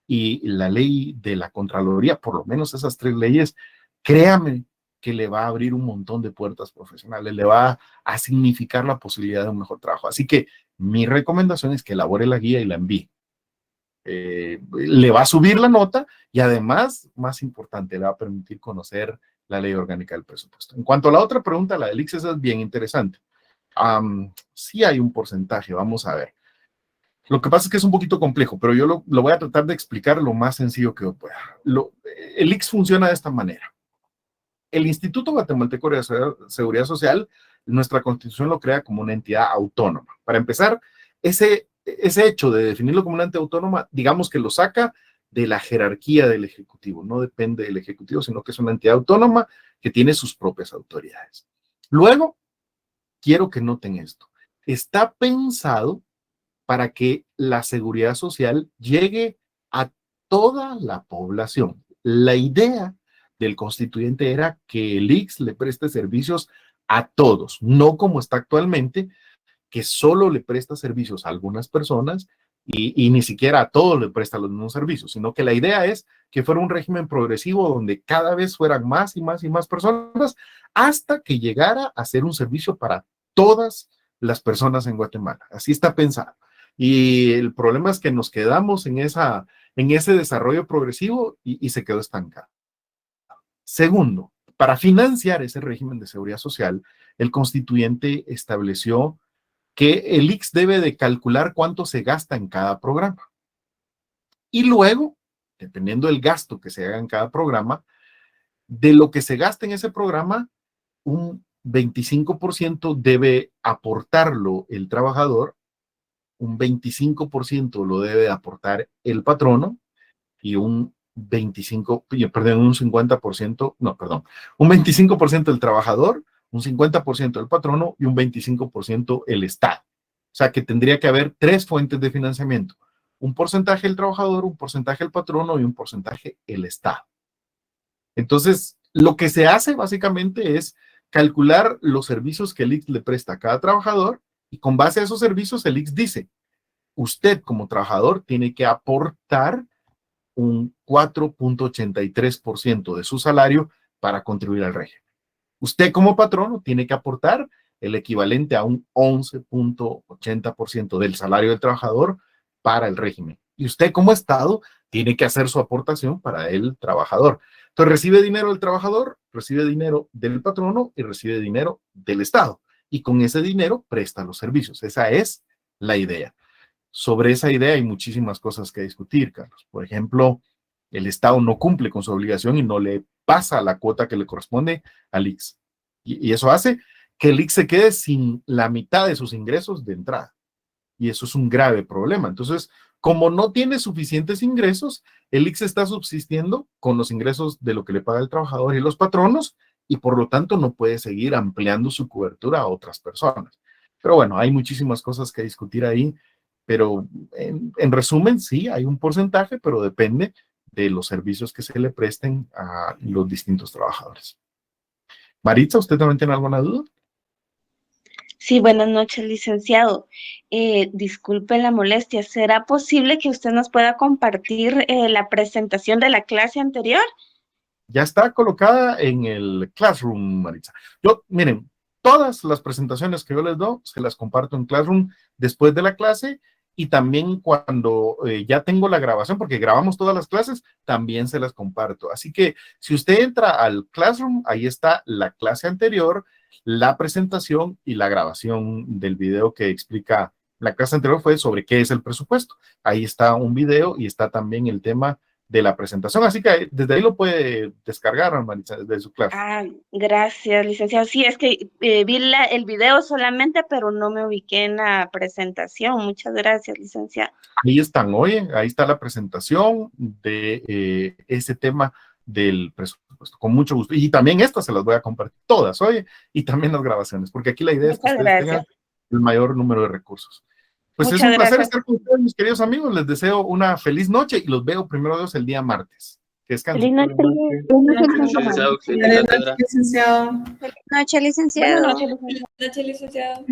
y la ley de la Contraloría, por lo menos esas tres leyes, créame que le va a abrir un montón de puertas profesionales, le va a significar la posibilidad de un mejor trabajo. Así que mi recomendación es que elabore la guía y la envíe. Le va a subir la nota y además, más importante, le va a permitir conocer la ley orgánica del presupuesto. En cuanto a la otra pregunta, la del ICS, es bien interesante. Sí hay un porcentaje, vamos a ver. Lo que pasa es que es un poquito complejo, pero yo lo voy a tratar de explicar lo más sencillo que yo pueda. El ICS funciona de esta manera. El Instituto Guatemalteco de Seguridad Social, nuestra Constitución lo crea como una entidad autónoma. Para empezar, ese hecho de definirlo como una entidad autónoma, digamos que lo saca de la jerarquía del Ejecutivo. No depende del Ejecutivo, sino que es una entidad autónoma que tiene sus propias autoridades. Luego, quiero que noten esto. Está pensado para que la seguridad social llegue a toda la población. La idea del constituyente era que el ICS le preste servicios a todos, no como está actualmente, que solo le presta servicios a algunas personas y ni siquiera a todos le presta los mismos servicios, sino que la idea es que fuera un régimen progresivo donde cada vez fueran más y más y más personas hasta que llegara a ser un servicio para todas las personas en Guatemala. Así está pensado. Y el problema es que nos quedamos en ese desarrollo progresivo y se quedó estancado. Segundo, para financiar ese régimen de seguridad social, el constituyente estableció que el ICS debe de calcular cuánto se gasta en cada programa. Y luego, dependiendo del gasto que se haga en cada programa, de lo que se gasta en ese programa, un 25% debe aportarlo el trabajador, un 25% lo debe aportar el patrono y un 50%, no, perdón, un 25% el trabajador, un 50% el patrono y un 25% el Estado. O sea que tendría que haber 3 fuentes de financiamiento. Un porcentaje el trabajador, un porcentaje el patrono y un porcentaje el Estado. Entonces, lo que se hace básicamente es calcular los servicios que el ICS le presta a cada trabajador y con base a esos servicios el ICS dice, usted como trabajador tiene que aportar un 4.83% de su salario para contribuir al régimen. Usted como patrono tiene que aportar el equivalente a un 11.80% del salario del trabajador para el régimen. Y usted como Estado tiene que hacer su aportación para el trabajador. Entonces recibe dinero del trabajador, recibe dinero del patrono y recibe dinero del Estado. Y con ese dinero presta los servicios. Esa es la idea. Sobre esa idea hay muchísimas cosas que discutir, Carlos. Por ejemplo, el Estado no cumple con su obligación y no le pasa la cuota que le corresponde al ICS. Y eso hace que el ICS se quede sin la mitad de sus ingresos de entrada. Y eso es un grave problema. Entonces, como no tiene suficientes ingresos, el ICS está subsistiendo con los ingresos de lo que le paga el trabajador y los patronos, y por lo tanto no puede seguir ampliando su cobertura a otras personas. Pero bueno, hay muchísimas cosas que discutir ahí, pero en resumen, sí, hay un porcentaje, pero depende de los servicios que se le presten a los distintos trabajadores. Maritza, ¿usted también tiene alguna duda? Sí, buenas noches, licenciado. Disculpe la molestia. ¿Será posible que usted nos pueda compartir la presentación de la clase anterior? Ya está colocada en el Classroom, Maritza. Miren, todas las presentaciones que yo les doy, se las comparto en Classroom después de la clase y también cuando ya tengo la grabación, porque grabamos todas las clases, también se las comparto. Así que si usted entra al Classroom, ahí está la clase anterior, la presentación y la grabación del video que explica. La clase anterior fue sobre qué es el presupuesto. Ahí está un video y está también el tema de la presentación, así que desde ahí lo puede descargar, Maritza, desde su clase. Ah, gracias, licenciado. Sí, es que vi el video solamente, pero no me ubiqué en la presentación. Muchas gracias, licenciado. Ahí están, oye, ahí está la presentación de ese tema del presupuesto, con mucho gusto. Y también estas se las voy a compartir todas, oye, y también las grabaciones, porque aquí la idea es que ustedes tengan el mayor número de recursos. Pues es un placer estar con ustedes, mis queridos amigos. Les deseo una feliz noche y los veo primero Dios el día martes. Que descansen. Feliz noche, licenciado. Feliz noche, licenciado. Buenas noches, licenciado. Buenas noches, licenciado.